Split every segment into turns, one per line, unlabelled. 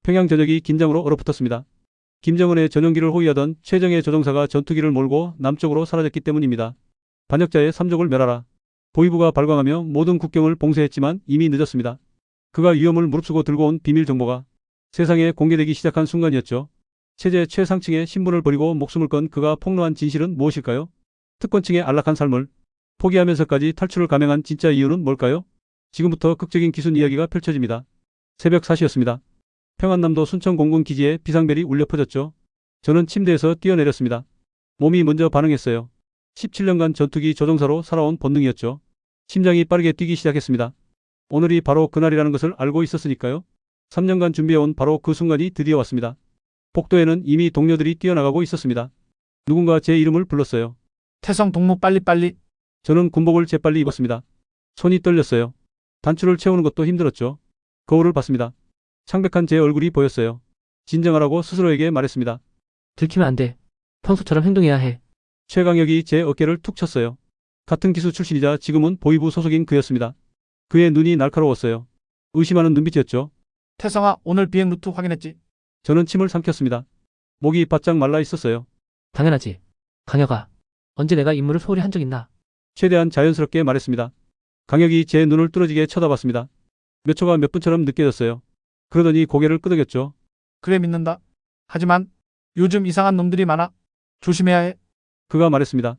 평양 전역이 긴장으로 얼어붙었습니다. 김정은의 전용기를 호위하던 최정예 조종사가 전투기를 몰고 남쪽으로 사라졌기 때문입니다. 반역자의 삼족을 멸하라. 보위부가 발광하며 모든 국경을 봉쇄했지만 이미 늦었습니다. 그가 위험을 무릅쓰고 들고 온 비밀 정보가 세상에 공개되기 시작한 순간이었죠. 체제 최상층의 신분을 버리고 목숨을 건 그가 폭로한 진실은 무엇일까요? 특권층의 안락한 삶을 포기하면서까지 탈출을 감행한 진짜 이유는 뭘까요? 지금부터 극적인 기순 이야기가 펼쳐집니다. 새벽 4시였습니다. 평안남도 순천공군 기지에 비상벨이 울려 퍼졌죠. 저는 침대에서 뛰어내렸습니다. 몸이 먼저 반응했어요. 17년간 전투기 조종사로 살아온 본능이었죠. 심장이 빠르게 뛰기 시작했습니다. 오늘이 바로 그날이라는 것을 알고 있었으니까요. 3년간 준비해온 바로 그 순간이 드디어 왔습니다. 복도에는 이미 동료들이 뛰어나가고 있었습니다. 누군가 제 이름을 불렀어요.
태성 동무 빨리빨리.
저는 군복을 재빨리 입었습니다. 손이 떨렸어요. 단추를 채우는 것도 힘들었죠. 거울을 봤습니다. 창백한 제 얼굴이 보였어요. 진정하라고 스스로에게 말했습니다.
들키면 안 돼. 평소처럼 행동해야 해.
최강혁이 제 어깨를 툭 쳤어요. 같은 기수 출신이자 지금은 보위부 소속인 그였습니다. 그의 눈이 날카로웠어요. 의심하는 눈빛이었죠.
태성아, 오늘 비행 루트 확인했지?
저는 침을 삼켰습니다. 목이 바짝 말라 있었어요.
당연하지. 강혁아. 언제 내가 임무를 소홀히 한 적 있나?
최대한 자연스럽게 말했습니다. 강혁이 제 눈을 뚫어지게 쳐다봤습니다. 몇 초가 몇 분처럼 느껴졌어요. 그러더니 고개를 끄덕였죠.
그래, 믿는다. 하지만 요즘 이상한 놈들이 많아. 조심해야 해.
그가 말했습니다.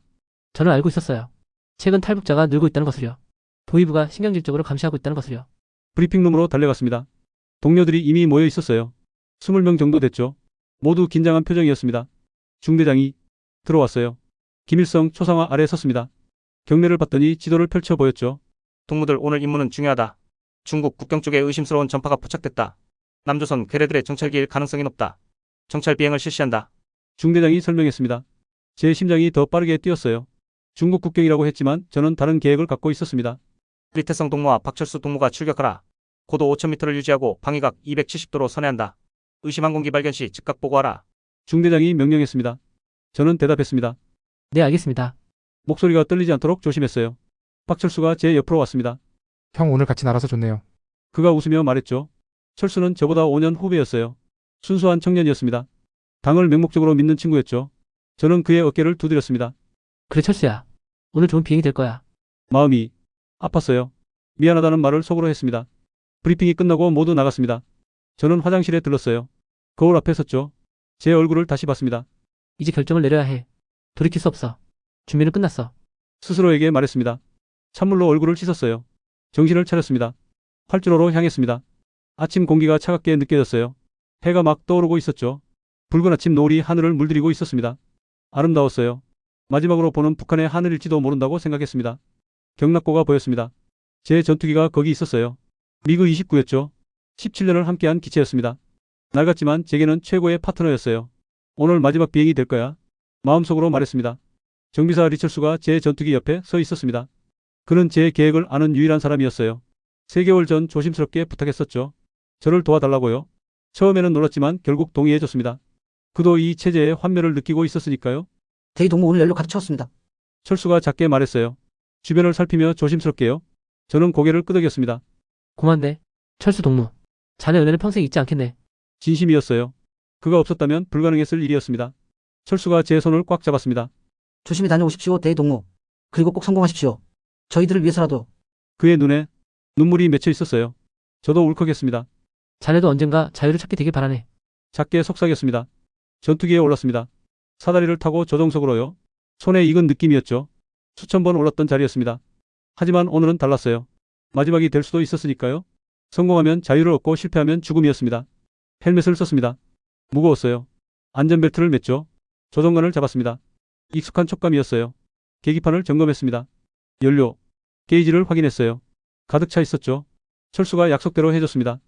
저는 알고 있었어요. 최근 탈북자가 늘고 있다는 것을요. 보위부가 신경질적으로 감시하고 있다는 것을요.
브리핑룸으로 달려갔습니다. 동료들이 이미 모여 있었어요. 20명 정도 됐죠. 모두 긴장한 표정이었습니다. 중대장이 들어왔어요. 김일성 초상화 아래 섰습니다. 경례를 받더니 지도를 펼쳐 보였죠.
동무들, 오늘 임무는 중요하다. 중국 국경 쪽에 의심스러운 전파가 포착됐다. 남조선 괴뢰들의 정찰기일 가능성이 높다. 정찰 비행을 실시한다.
중대장이 설명했습니다. 제 심장이 더 빠르게 뛰었어요. 중국 국경이라고 했지만 저는 다른 계획을 갖고 있었습니다.
리태성 동무와 박철수 동무가 출격하라. 고도 5,000m를 유지하고 방위각 270도로 선회한다. 의심 항공기 발견 시 즉각 보고하라.
중대장이 명령했습니다. 저는 대답했습니다.
네, 알겠습니다.
목소리가 떨리지 않도록 조심했어요. 박철수가 제 옆으로 왔습니다.
형 오늘 같이 날아서 좋네요.
그가 웃으며 말했죠. 철수는 저보다 5년 후배였어요. 순수한 청년이었습니다. 당을 맹목적으로 믿는 친구였죠. 저는 그의 어깨를 두드렸습니다.
그래, 철수야. 오늘 좋은 비행이 될 거야.
마음이 아팠어요. 미안하다는 말을 속으로 했습니다. 브리핑이 끝나고 모두 나갔습니다. 저는 화장실에 들렀어요. 거울 앞에 섰죠. 제 얼굴을 다시 봤습니다.
이제 결정을 내려야 해. 돌이킬 수 없어. 준비는 끝났어.
스스로에게 말했습니다. 찬물로 얼굴을 씻었어요. 정신을 차렸습니다. 활주로로 향했습니다. 아침 공기가 차갑게 느껴졌어요. 해가 막 떠오르고 있었죠. 붉은 아침 노을이 하늘을 물들이고 있었습니다. 아름다웠어요. 마지막으로 보는 북한의 하늘일지도 모른다고 생각했습니다. 경락고가 보였습니다. 제 전투기가 거기 있었어요. 미그 29였죠. 17년을 함께한 기체였습니다. 낡았지만 제게는 최고의 파트너였어요. 오늘 마지막 비행이 될 거야. 마음속으로 말했습니다. 정비사 리철수가 제 전투기 옆에 서 있었습니다. 그는 제 계획을 아는 유일한 사람이었어요. 3개월 전 조심스럽게 부탁했었죠. 저를 도와달라고요. 처음에는 놀랐지만 결국 동의해줬습니다. 그도 이 체제의 환멸을 느끼고 있었으니까요.
대위 동무 오늘 연료 가득 채웠습니다.
철수가 작게 말했어요. 주변을 살피며 조심스럽게요. 저는 고개를 끄덕였습니다.
고만데. 철수 동무. 자네 은혜는 평생 잊지 않겠네.
진심이었어요. 그가 없었다면 불가능했을 일이었습니다. 철수가 제 손을 꽉 잡았습니다.
조심히 다녀오십시오, 대위 동무. 그리고 꼭 성공하십시오. 저희들을 위해서라도.
그의 눈에 눈물이 맺혀 있었어요. 저도 울컥했습니다.
자네도 언젠가 자유를 찾게 되길 바라네.
작게 속삭였습니다. 전투기에 올랐습니다. 사다리를 타고 조종석으로요. 손에 익은 느낌이었죠. 수천 번 올랐던 자리였습니다. 하지만 오늘은 달랐어요. 마지막이 될 수도 있었으니까요. 성공하면 자유를 얻고 실패하면 죽음이었습니다. 헬멧을 썼습니다. 무거웠어요. 안전벨트를 맸죠. 조종관을 잡았습니다. 익숙한 촉감이었어요. 계기판을 점검했습니다. 연료, 게이지를 확인했어요. 가득 차 있었죠. 철수가 약속대로 해줬습니다.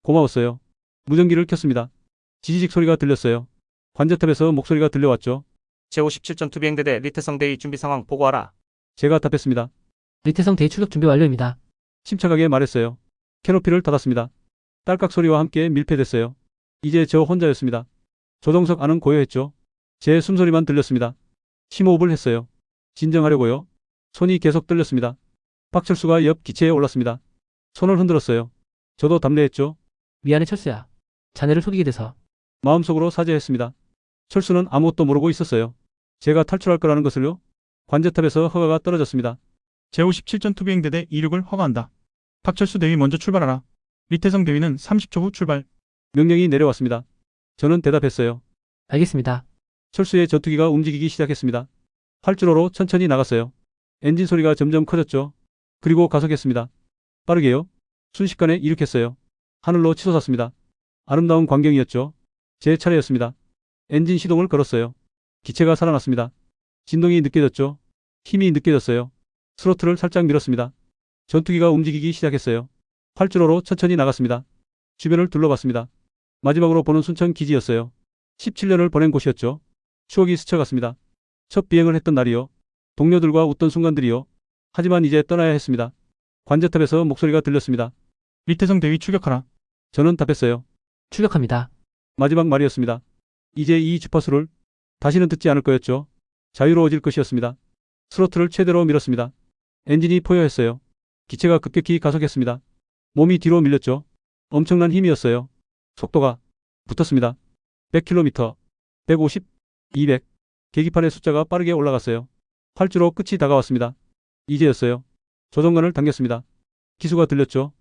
고마웠어요. 무전기를 켰습니다. 지지직 소리가 들렸어요. 관제탑에서 목소리가 들려왔죠.
제57전투 비행대대 리태성 대위 준비 상황 보고하라.
제가 답했습니다.
리태성 대위 출격 준비 완료입니다.
침착하게 말했어요. 캐노피를 닫았습니다. 딸깍 소리와 함께 밀폐됐어요. 이제 저 혼자였습니다. 조종석 안은 고요했죠. 제 숨소리만 들렸습니다. 심호흡을 했어요. 진정하려고요. 손이 계속 떨렸습니다. 박철수가 옆 기체에 올랐습니다. 손을 흔들었어요. 저도 답례했죠.
미안해, 철수야. 자네를 속이게 돼서.
마음속으로 사죄했습니다. 철수는 아무것도 모르고 있었어요. 제가 탈출할 거라는 것을요. 관제탑에서 허가가 떨어졌습니다.
제57전 투비행대대 이륙을 허가한다. 박철수 대위 먼저 출발하라. 리태성 대위는 30초 후 출발.
명령이 내려왔습니다. 저는 대답했어요.
알겠습니다.
철수의 전투기가 움직이기 시작했습니다. 활주로로 천천히 나갔어요. 엔진 소리가 점점 커졌죠. 그리고 가속했습니다. 빠르게요. 순식간에 이륙했어요. 하늘로 치솟았습니다. 아름다운 광경이었죠. 제 차례였습니다. 엔진 시동을 걸었어요. 기체가 살아났습니다. 진동이 느껴졌죠. 힘이 느껴졌어요. 스로틀을 살짝 밀었습니다. 전투기가 움직이기 시작했어요. 활주로로 천천히 나갔습니다. 주변을 둘러봤습니다. 마지막으로 보는 순천 기지였어요. 17년을 보낸 곳이었죠. 추억이 스쳐갔습니다. 첫 비행을 했던 날이요. 동료들과 웃던 순간들이요. 하지만 이제 떠나야 했습니다. 관제탑에서 목소리가 들렸습니다.
리태성 대위 추격하라.
저는 답했어요.
출격합니다.
마지막 말이었습니다. 이제 이 주파수를 다시는 듣지 않을 거였죠. 자유로워질 것이었습니다. 스로틀을 최대로 밀었습니다. 엔진이 포효했어요. 기체가 급격히 가속했습니다. 몸이 뒤로 밀렸죠. 엄청난 힘이었어요. 속도가 붙었습니다. 100km, 150, 200. 계기판의 숫자가 빠르게 올라갔어요. 활주로 끝이 다가왔습니다. 이제였어요. 조종관을 당겼습니다. 기수가 들렸죠.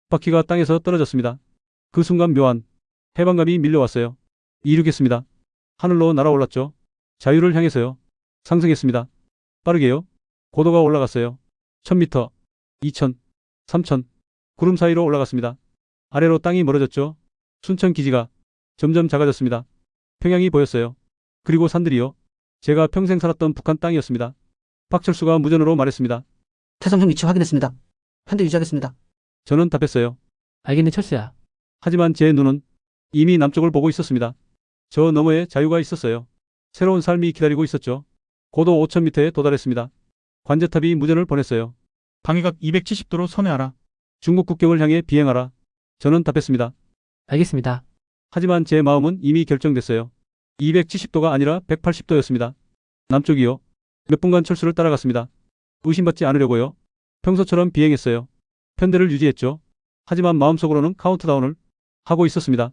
바퀴가 땅에서 떨어졌습니다. 그 순간 묘한 해방감이 밀려왔어요. 이륙했습니다. 하늘로 날아올랐죠. 자유를 향해서요. 상승했습니다. 빠르게요. 고도가 올라갔어요. 1000m, 2000, 3000. 구름 사이로 올라갔습니다. 아래로 땅이 멀어졌죠. 순천 기지가 점점 작아졌습니다. 평양이 보였어요. 그리고 산들이요. 제가 평생 살았던 북한 땅이었습니다. 박철수가 무전으로 말했습니다.
태성 형 위치 확인했습니다. 현대 유지하겠습니다.
저는 답했어요.
알겠네, 철수야.
하지만 제 눈은 이미 남쪽을 보고 있었습니다. 저 너머에 자유가 있었어요. 새로운 삶이 기다리고 있었죠. 고도 5000m에 도달했습니다. 관제탑이 무전을 보냈어요.
방위각 270도로 선회하라.
중국 국경을 향해 비행하라. 저는 답했습니다.
알겠습니다.
하지만 제 마음은 이미 결정됐어요. 270도가 아니라 180도였습니다. 남쪽이요. 몇 분간 철수를 따라갔습니다. 의심받지 않으려고요. 평소처럼 비행했어요. 편대를 유지했죠. 하지만 마음속으로는 카운트다운을 하고 있었습니다.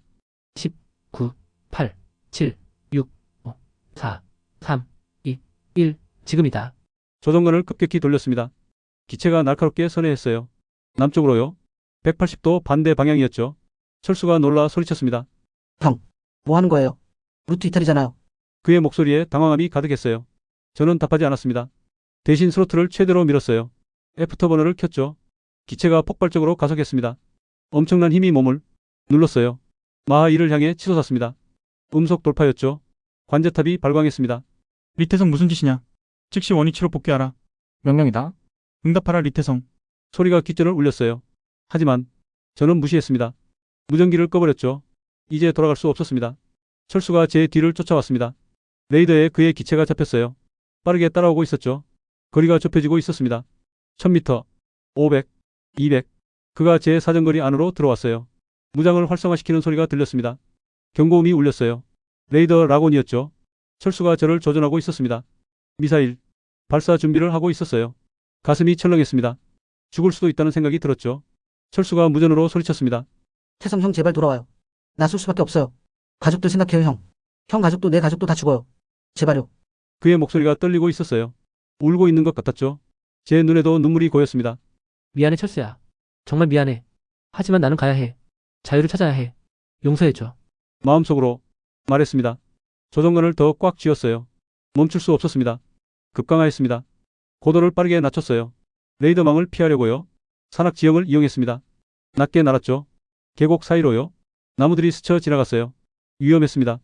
10, 9, 8, 7, 6, 5, 4, 3, 2, 1. 지금이다.
조종관을 급격히 돌렸습니다. 기체가 날카롭게 선회했어요. 남쪽으로요. 180도 반대 방향이었죠. 철수가 놀라 소리쳤습니다.
뭐 하는 거예요? 루트 이탈이잖아요.
그의 목소리에 당황함이 가득했어요. 저는 답하지 않았습니다. 대신 스로틀을 최대로 밀었어요. 애프터버너를 켰죠. 기체가 폭발적으로 가속했습니다. 엄청난 힘이 몸을 눌렀어요. 마하 1을 향해 치솟았습니다. 음속 돌파였죠. 관제탑이 발광했습니다.
리태성 무슨 짓이냐? 즉시 원위치로 복귀하라.
명령이다.
응답하라 리태성.
소리가 귓전을 울렸어요. 하지만 저는 무시했습니다. 무전기를 꺼버렸죠. 이제 돌아갈 수 없었습니다. 철수가 제 뒤를 쫓아왔습니다. 레이더에 그의 기체가 잡혔어요. 빠르게 따라오고 있었죠. 거리가 좁혀지고 있었습니다. 1000m, 500, 200. 그가 제 사정거리 안으로 들어왔어요. 무장을 활성화시키는 소리가 들렸습니다. 경고음이 울렸어요. 레이더 라곤이었죠. 철수가 저를 조준하고 있었습니다. 미사일 발사 준비를 하고 있었어요. 가슴이 철렁했습니다. 죽을 수도 있다는 생각이 들었죠. 철수가 무전으로 소리쳤습니다.
태성 형 제발 돌아와요. 나 쏠 수밖에 없어요. 가족들 생각해요 형. 형 가족도 내 가족도 다 죽어요. 제발요.
그의 목소리가 떨리고 있었어요. 울고 있는 것 같았죠. 제 눈에도 눈물이 고였습니다.
미안해, 철수야. 정말 미안해. 하지만 나는 가야 해. 자유를 찾아야 해. 용서해줘.
마음속으로 말했습니다. 조종관을 더 꽉 쥐었어요. 멈출 수 없었습니다. 급강하였습니다. 고도를 빠르게 낮췄어요. 레이더망을 피하려고요. 산악 지형을 이용했습니다. 낮게 날았죠. 계곡 사이로요. 나무들이 스쳐 지나갔어요. 위험했습니다.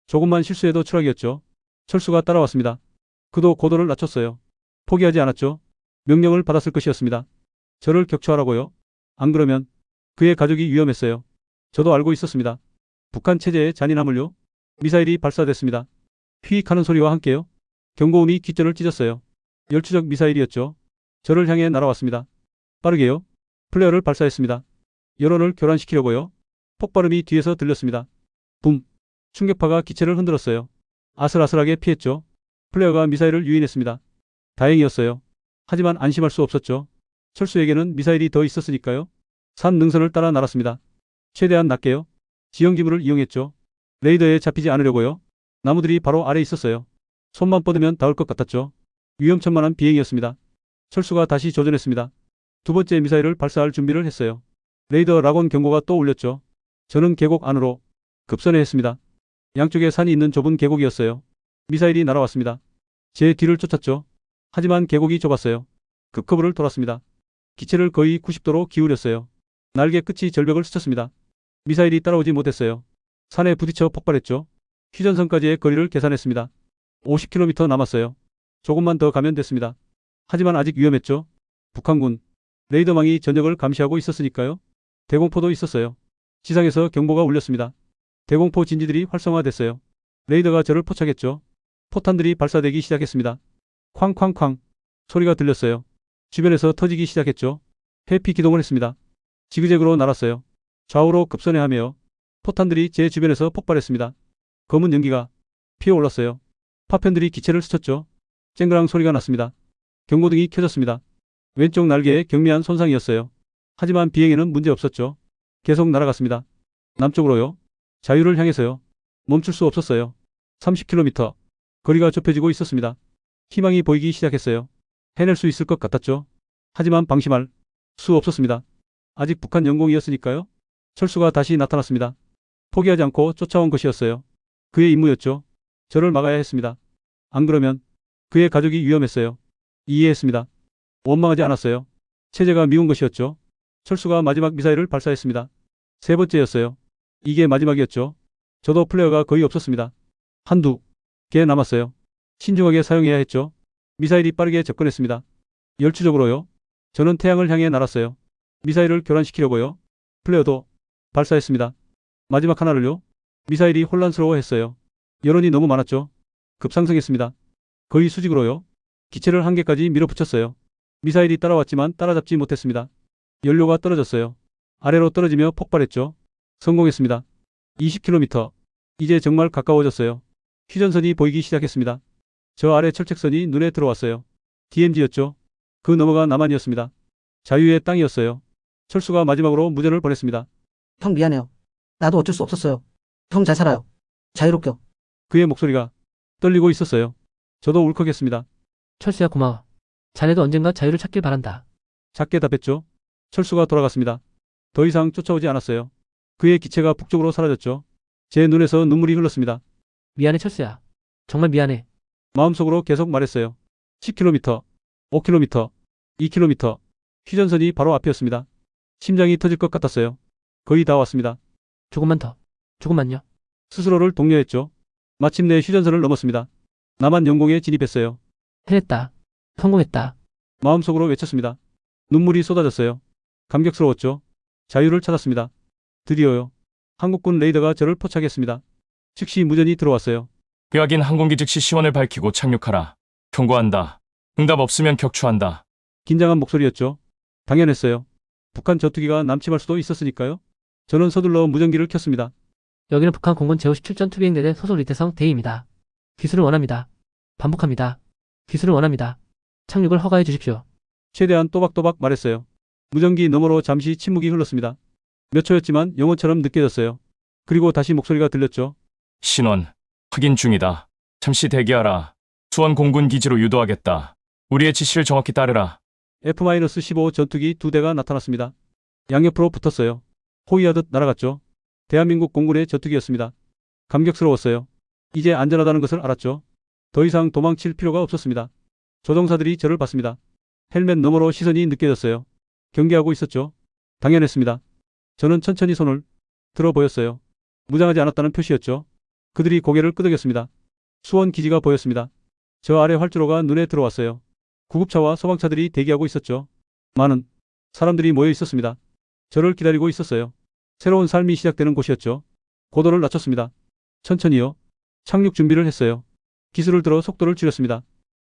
조금만 실수해도 추락이었죠. 철수가 따라왔습니다. 그도 고도를 낮췄어요. 포기하지 않았죠. 명령을 받았을 것이었습니다. 저를 격추하라고요. 안 그러면 그의 가족이 위험했어요. 저도 알고 있었습니다. 북한 체제의 잔인함을요. 미사일이 발사됐습니다. 휘익하는 소리와 함께요. 경고음이 귓전을 찢었어요. 열추적 미사일이었죠. 저를 향해 날아왔습니다. 빠르게요. 플레어를 발사했습니다. 여론을 교란시키려고요. 폭발음이 뒤에서 들렸습니다. 붐. 충격파가 기체를 흔들었어요. 아슬아슬하게 피했죠. 플레어가 미사일을 유인했습니다. 다행이었어요. 하지만 안심할 수 없었죠. 철수에게는 미사일이 더 있었으니까요. 산 능선을 따라 날았습니다. 최대한 낮게요. 지형 지물을 이용했죠. 레이더에 잡히지 않으려고요. 나무들이 바로 아래 있었어요. 손만 뻗으면 닿을 것 같았죠. 위험천만한 비행이었습니다. 철수가 다시 조준했습니다. 두 번째 미사일을 발사할 준비를 했어요. 레이더 락온 경고가 또 울렸죠. 저는 계곡 안으로 급선회 했습니다. 양쪽에 산이 있는 좁은 계곡이었어요. 미사일이 날아왔습니다. 제 뒤를 쫓았죠. 하지만 계곡이 좁았어요. 급커브를 돌았습니다. 기체를 거의 90도로 기울였어요. 날개 끝이 절벽을 스쳤습니다. 미사일이 따라오지 못했어요. 산에 부딪혀 폭발했죠. 휴전선까지의 거리를 계산했습니다. 50km 남았어요. 조금만 더 가면 됐습니다. 하지만 아직 위험했죠. 북한군 레이더망이 전역을 감시하고 있었으니까요. 대공포도 있었어요. 지상에서 경보가 울렸습니다. 대공포 진지들이 활성화됐어요. 레이더가 저를 포착했죠. 포탄들이 발사되기 시작했습니다. 쾅쾅쾅 소리가 들렸어요. 주변에서 터지기 시작했죠. 회피 기동을 했습니다. 지그재그로 날았어요. 좌우로 급선회하며 포탄들이 제 주변에서 폭발했습니다. 검은 연기가 피어올랐어요. 파편들이 기체를 스쳤죠. 쨍그랑 소리가 났습니다. 경고등이 켜졌습니다. 왼쪽 날개에 경미한 손상이었어요. 하지만 비행에는 문제 없었죠. 계속 날아갔습니다. 남쪽으로요. 자유를 향해서요. 멈출 수 없었어요. 30km. 거리가 좁혀지고 있었습니다. 희망이 보이기 시작했어요. 해낼 수 있을 것 같았죠. 하지만 방심할 수 없었습니다. 아직 북한 영공이었으니까요. 철수가 다시 나타났습니다. 포기하지 않고 쫓아온 것이었어요. 그의 임무였죠. 저를 막아야 했습니다. 안 그러면 그의 가족이 위험했어요. 이해했습니다. 원망하지 않았어요. 체제가 미운 것이었죠. 철수가 마지막 미사일을 발사했습니다. 세 번째였어요. 이게 마지막이었죠. 저도 플레어가 거의 없었습니다. 한두 개 남았어요. 신중하게 사용해야 했죠. 미사일이 빠르게 접근했습니다. 열추적으로요. 저는 태양을 향해 날았어요. 미사일을 교란시키려고요. 플레어도 발사했습니다. 마지막 하나를요. 미사일이 혼란스러워했어요. 여론이 너무 많았죠. 급상승했습니다. 거의 수직으로요. 기체를 한 개까지 밀어붙였어요. 미사일이 따라왔지만 따라잡지 못했습니다. 연료가 떨어졌어요. 아래로 떨어지며 폭발했죠. 성공했습니다. 20km. 이제 정말 가까워졌어요. 휴전선이 보이기 시작했습니다. 저 아래 철책선이 눈에 들어왔어요. DMZ였죠. 그 너머가 남한이었습니다. 자유의 땅이었어요. 철수가 마지막으로 무전을 보냈습니다.
형 미안해요. 나도 어쩔 수 없었어요. 형 잘 살아요. 자유롭게.
그의 목소리가 떨리고 있었어요. 저도 울컥했습니다.
철수야 고마워. 자네도 언젠가 자유를 찾길 바란다.
작게 답했죠. 철수가 돌아갔습니다. 더 이상 쫓아오지 않았어요. 그의 기체가 북쪽으로 사라졌죠. 제 눈에서 눈물이 흘렀습니다.
미안해 철수야. 정말 미안해.
마음속으로 계속 말했어요. 10km, 5km, 2km. 휴전선이 바로 앞이었습니다. 심장이 터질 것 같았어요. 거의 다 왔습니다.
조금만 더. 조금만요.
스스로를 독려했죠. 마침내 휴전선을 넘었습니다. 남한 영공에 진입했어요.
해냈다. 성공했다.
마음속으로 외쳤습니다. 눈물이 쏟아졌어요. 감격스러웠죠. 자유를 찾았습니다. 드디어요. 한국군 레이더가 저를 포착했습니다. 즉시 무전이 들어왔어요.
뼈악인 항공기 즉시 시원을 밝히고 착륙하라. 경고한다. 응답 없으면 격추한다.
긴장한 목소리였죠. 당연했어요. 북한 전투기가 남침할 수도 있었으니까요. 저는 서둘러 무전기를 켰습니다.
여기는 북한 공군 제57 전투비행대대 소속 리태성 대위입니다. 기술을 원합니다. 반복합니다. 기술을 원합니다. 착륙을 허가해 주십시오.
최대한 또박또박 말했어요. 무전기 너머로 잠시 침묵이 흘렀습니다. 몇 초였지만 영혼처럼 느껴졌어요. 그리고 다시 목소리가 들렸죠.
신원. 확인 중이다. 잠시 대기하라. 수원 공군 기지로 유도하겠다. 우리의 지시를 정확히 따르라.
F-15 전투기 2대가 나타났습니다. 양옆으로 붙었어요. 호위하듯 날아갔죠. 대한민국 공군의 전투기였습니다. 감격스러웠어요. 이제 안전하다는 것을 알았죠. 더 이상 도망칠 필요가 없었습니다. 조종사들이 저를 봤습니다. 헬멧 너머로 시선이 느껴졌어요. 경계하고 있었죠. 당연했습니다. 저는 천천히 손을 들어 보였어요. 무장하지 않았다는 표시였죠. 그들이 고개를 끄덕였습니다. 수원 기지가 보였습니다. 저 아래 활주로가 눈에 들어왔어요. 구급차와 소방차들이 대기하고 있었죠. 많은 사람들이 모여 있었습니다. 저를 기다리고 있었어요. 새로운 삶이 시작되는 곳이었죠. 고도를 낮췄습니다. 천천히요. 착륙 준비를 했어요. 기술을 들어 속도를 줄였습니다.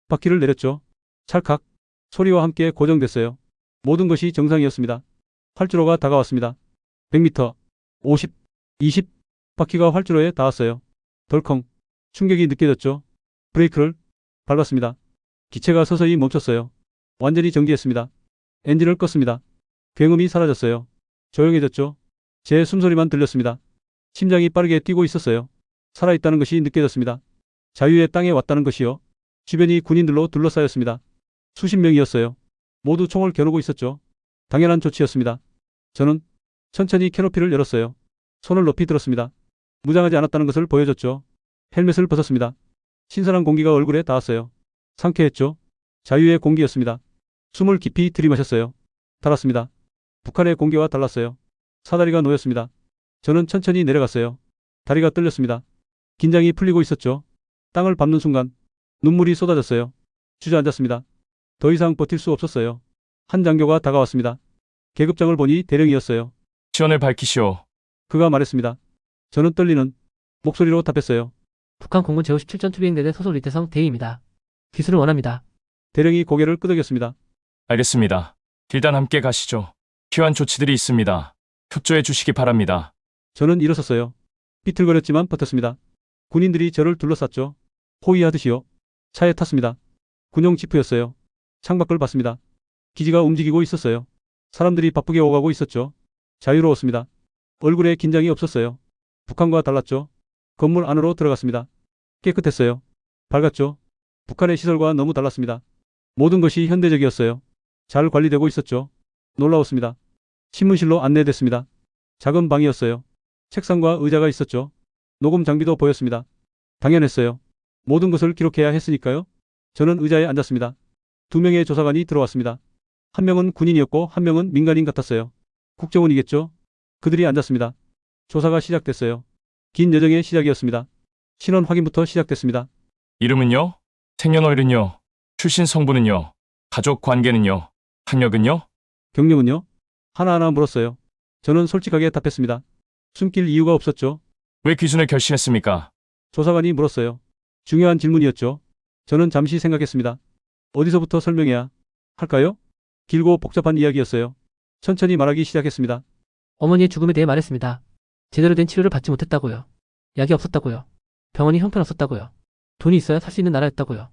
바퀴를 내렸죠. 찰칵 소리와 함께 고정됐어요. 모든 것이 정상이었습니다. 활주로가 다가왔습니다. 100m, 50, 20 바퀴가 활주로에 닿았어요. 덜컹 충격이 느껴졌죠. 브레이크를 밟았습니다. 기체가 서서히 멈췄어요. 완전히 정지했습니다. 엔진을 껐습니다. 굉음이 사라졌어요. 조용해졌죠. 제 숨소리만 들렸습니다. 심장이 빠르게 뛰고 있었어요. 살아있다는 것이 느껴졌습니다. 자유의 땅에 왔다는 것이요. 주변이 군인들로 둘러싸였습니다. 수십 명이었어요. 모두 총을 겨누고 있었죠. 당연한 조치였습니다. 저는 천천히 캐노피를 열었어요. 손을 높이 들었습니다. 무장하지 않았다는 것을 보여줬죠. 헬멧을 벗었습니다. 신선한 공기가 얼굴에 닿았어요. 상쾌했죠. 자유의 공기였습니다. 숨을 깊이 들이마셨어요. 달았습니다. 북한의 공기와 달랐어요. 사다리가 놓였습니다. 저는 천천히 내려갔어요. 다리가 떨렸습니다. 긴장이 풀리고 있었죠. 땅을 밟는 순간 눈물이 쏟아졌어요. 주저앉았습니다. 더 이상 버틸 수 없었어요. 한 장교가 다가왔습니다. 계급장을 보니 대령이었어요.
시원을 밝히시오.
그가 말했습니다. 저는 떨리는 목소리로 답했어요.
북한 공군 제57 전투비행대대 소속 리태성 대위입니다. 기술을 원합니다.
대령이 고개를 끄덕였습니다.
알겠습니다. 일단 함께 가시죠. 필요한 조치들이 있습니다. 협조해 주시기 바랍니다.
저는 일어섰어요. 비틀거렸지만 버텼습니다. 군인들이 저를 둘러쌌죠. 호위하듯이요. 차에 탔습니다. 군용 지프였어요. 창밖을 봤습니다. 기지가 움직이고 있었어요. 사람들이 바쁘게 오가고 있었죠. 자유로웠습니다. 얼굴에 긴장이 없었어요. 북한과 달랐죠. 건물 안으로 들어갔습니다. 깨끗했어요. 밝았죠. 북한의 시설과 너무 달랐습니다. 모든 것이 현대적이었어요. 잘 관리되고 있었죠. 놀라웠습니다. 신문실로 안내됐습니다. 작은 방이었어요. 책상과 의자가 있었죠. 녹음 장비도 보였습니다. 당연했어요. 모든 것을 기록해야 했으니까요. 저는 의자에 앉았습니다. 2명의 조사관이 들어왔습니다. 한 명은 군인이었고 한 명은 민간인 같았어요. 국정원이겠죠. 그들이 앉았습니다. 조사가 시작됐어요. 긴 여정의 시작이었습니다. 신원 확인부터 시작됐습니다.
이름은요? 생년월일은요? 출신 성분은요? 가족 관계는요? 학력은요?
경력은요? 하나하나 물었어요. 저는 솔직하게 답했습니다. 숨길 이유가 없었죠.
왜 귀순을 결심했습니까?
조사관이 물었어요. 중요한 질문이었죠. 저는 잠시 생각했습니다. 어디서부터 설명해야 할까요? 길고 복잡한 이야기였어요. 천천히 말하기 시작했습니다.
어머니의 죽음에 대해 말했습니다. 제대로 된 치료를 받지 못했다고요. 약이 없었다고요. 병원이 형편없었다고요. 돈이 있어야 살 수 있는 나라였다고요.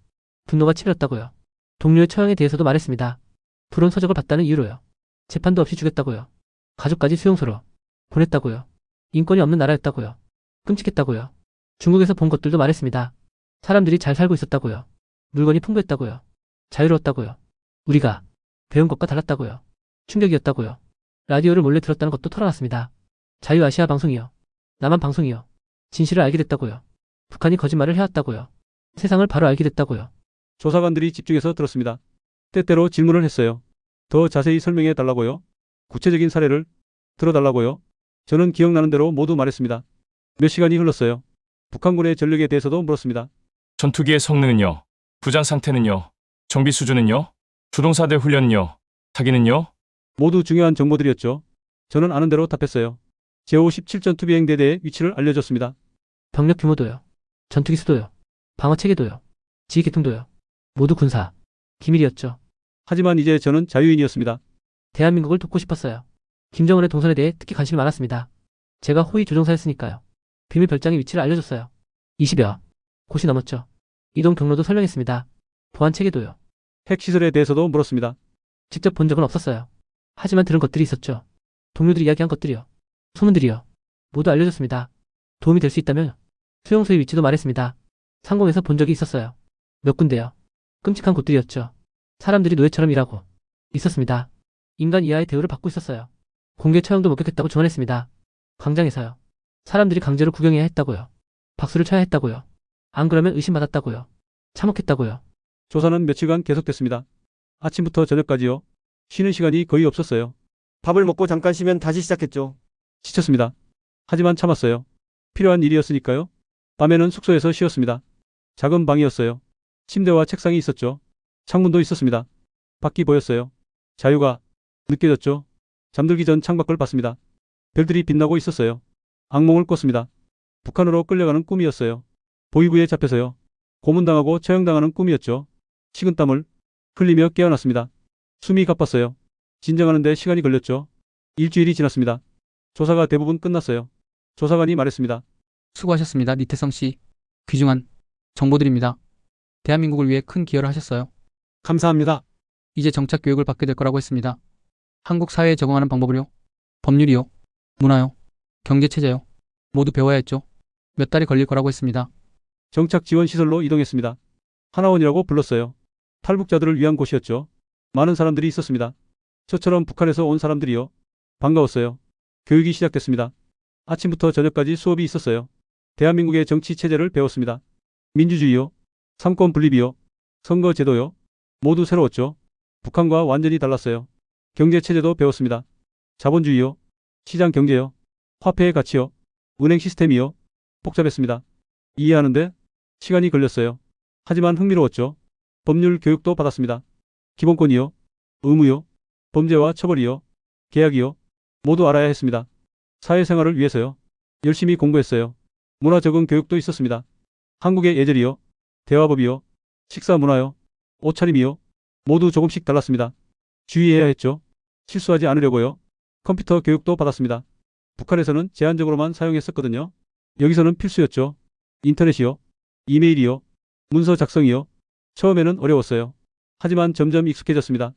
분노가 치밀었다고요. 동료의 처형에 대해서도 말했습니다. 불온 서적을 봤다는 이유로요. 재판도 없이 죽였다고요. 가족까지 수용소로 보냈다고요. 인권이 없는 나라였다고요. 끔찍했다고요. 중국에서 본 것들도 말했습니다. 사람들이 잘 살고 있었다고요. 물건이 풍부했다고요. 자유로웠다고요. 우리가 배운 것과 달랐다고요. 충격이었다고요. 라디오를 몰래 들었다는 것도 털어놨습니다. 자유아시아 방송이요. 남한 방송이요. 진실을 알게 됐다고요. 북한이 거짓말을 해왔다고요. 세상을 바로 알게 됐다고요.
조사관들이 집중해서 들었습니다. 때때로 질문을 했어요. 더 자세히 설명해 달라고요. 구체적인 사례를 들어달라고요. 저는 기억나는 대로 모두 말했습니다. 몇 시간이 흘렀어요. 북한군의 전력에 대해서도 물었습니다.
전투기의 성능은요? 부장 상태는요? 정비 수준은요? 조종사들 훈련은요? 타기는요?
모두 중요한 정보들이었죠. 저는 아는 대로 답했어요. 제57 전투비행대대의 위치를 알려줬습니다.
병력 규모도요. 전투기 수도요. 방어 체계도요. 지휘 계통도요. 모두 군사 기밀이었죠.
하지만 이제 저는 자유인이었습니다.
대한민국을 돕고 싶었어요. 김정은의 동선에 대해 특히 관심이 많았습니다. 제가 호위 조종사였으니까요. 비밀 별장의 위치를 알려줬어요. 20여 곳이 넘었죠. 이동 경로도 설명했습니다. 보안 체계도요.
핵시설에 대해서도 물었습니다.
직접 본 적은 없었어요. 하지만 들은 것들이 있었죠. 동료들이 이야기한 것들이요. 소문들이요. 모두 알려줬습니다. 도움이 될 수 있다면 수용소의 위치도 말했습니다. 상공에서 본 적이 있었어요. 몇 군데요. 끔찍한 곳들이었죠. 사람들이 노예처럼 일하고 있었습니다. 인간 이하의 대우를 받고 있었어요. 공개 처형도 목격했다고 증언했습니다. 광장에서요. 사람들이 강제로 구경해야 했다고요. 박수를 쳐야 했다고요. 안 그러면 의심받았다고요. 참혹했다고요.
조사는 며칠간 계속됐습니다. 아침부터 저녁까지요. 쉬는 시간이 거의 없었어요.
밥을 먹고 잠깐 쉬면 다시 시작했죠.
지쳤습니다. 하지만 참았어요. 필요한 일이었으니까요. 밤에는 숙소에서 쉬었습니다. 작은 방이었어요. 침대와 책상이 있었죠. 창문도 있었습니다. 밖이 보였어요. 자유가 느껴졌죠. 잠들기 전 창밖을 봤습니다. 별들이 빛나고 있었어요. 악몽을 꿨습니다. 북한으로 끌려가는 꿈이었어요. 보위부에 잡혀서요. 고문당하고 처형당하는 꿈이었죠. 식은땀을 흘리며 깨어났습니다. 숨이 가빴어요. 진정하는데 시간이 걸렸죠. 일주일이 지났습니다. 조사가 대부분 끝났어요. 조사관이 말했습니다.
수고하셨습니다. 리태성 씨. 귀중한 정보들입니다. 대한민국을 위해 큰 기여를 하셨어요.
감사합니다.
이제 정착 교육을 받게 될 거라고 했습니다. 한국 사회에 적응하는 방법을요. 법률이요. 문화요. 경제체제요. 모두 배워야 했죠. 몇 달이 걸릴 거라고 했습니다.
정착 지원 시설로 이동했습니다. 하나원이라고 불렀어요. 탈북자들을 위한 곳이었죠. 많은 사람들이 있었습니다. 저처럼 북한에서 온 사람들이요. 반가웠어요. 교육이 시작됐습니다. 아침부터 저녁까지 수업이 있었어요. 대한민국의 정치 체제를 배웠습니다. 민주주의요, 삼권 분립이요, 선거 제도요. 모두 새로웠죠. 북한과 완전히 달랐어요. 경제 체제도 배웠습니다. 자본주의요, 시장 경제요, 화폐의 가치요, 은행 시스템이요. 복잡했습니다. 이해하는데 시간이 걸렸어요. 하지만 흥미로웠죠. 법률 교육도 받았습니다. 기본권이요, 의무요, 범죄와 처벌이요, 계약이요. 모두 알아야 했습니다. 사회생활을 위해서요. 열심히 공부했어요. 문화 적응 교육도 있었습니다. 한국의 예절이요, 대화법이요, 식사 문화요, 옷차림이요. 모두 조금씩 달랐습니다. 주의해야 했죠. 실수하지 않으려고요. 컴퓨터 교육도 받았습니다. 북한에서는 제한적으로만 사용했었거든요. 여기서는 필수였죠. 인터넷이요, 이메일이요, 문서 작성이요. 처음에는 어려웠어요. 하지만 점점 익숙해졌습니다.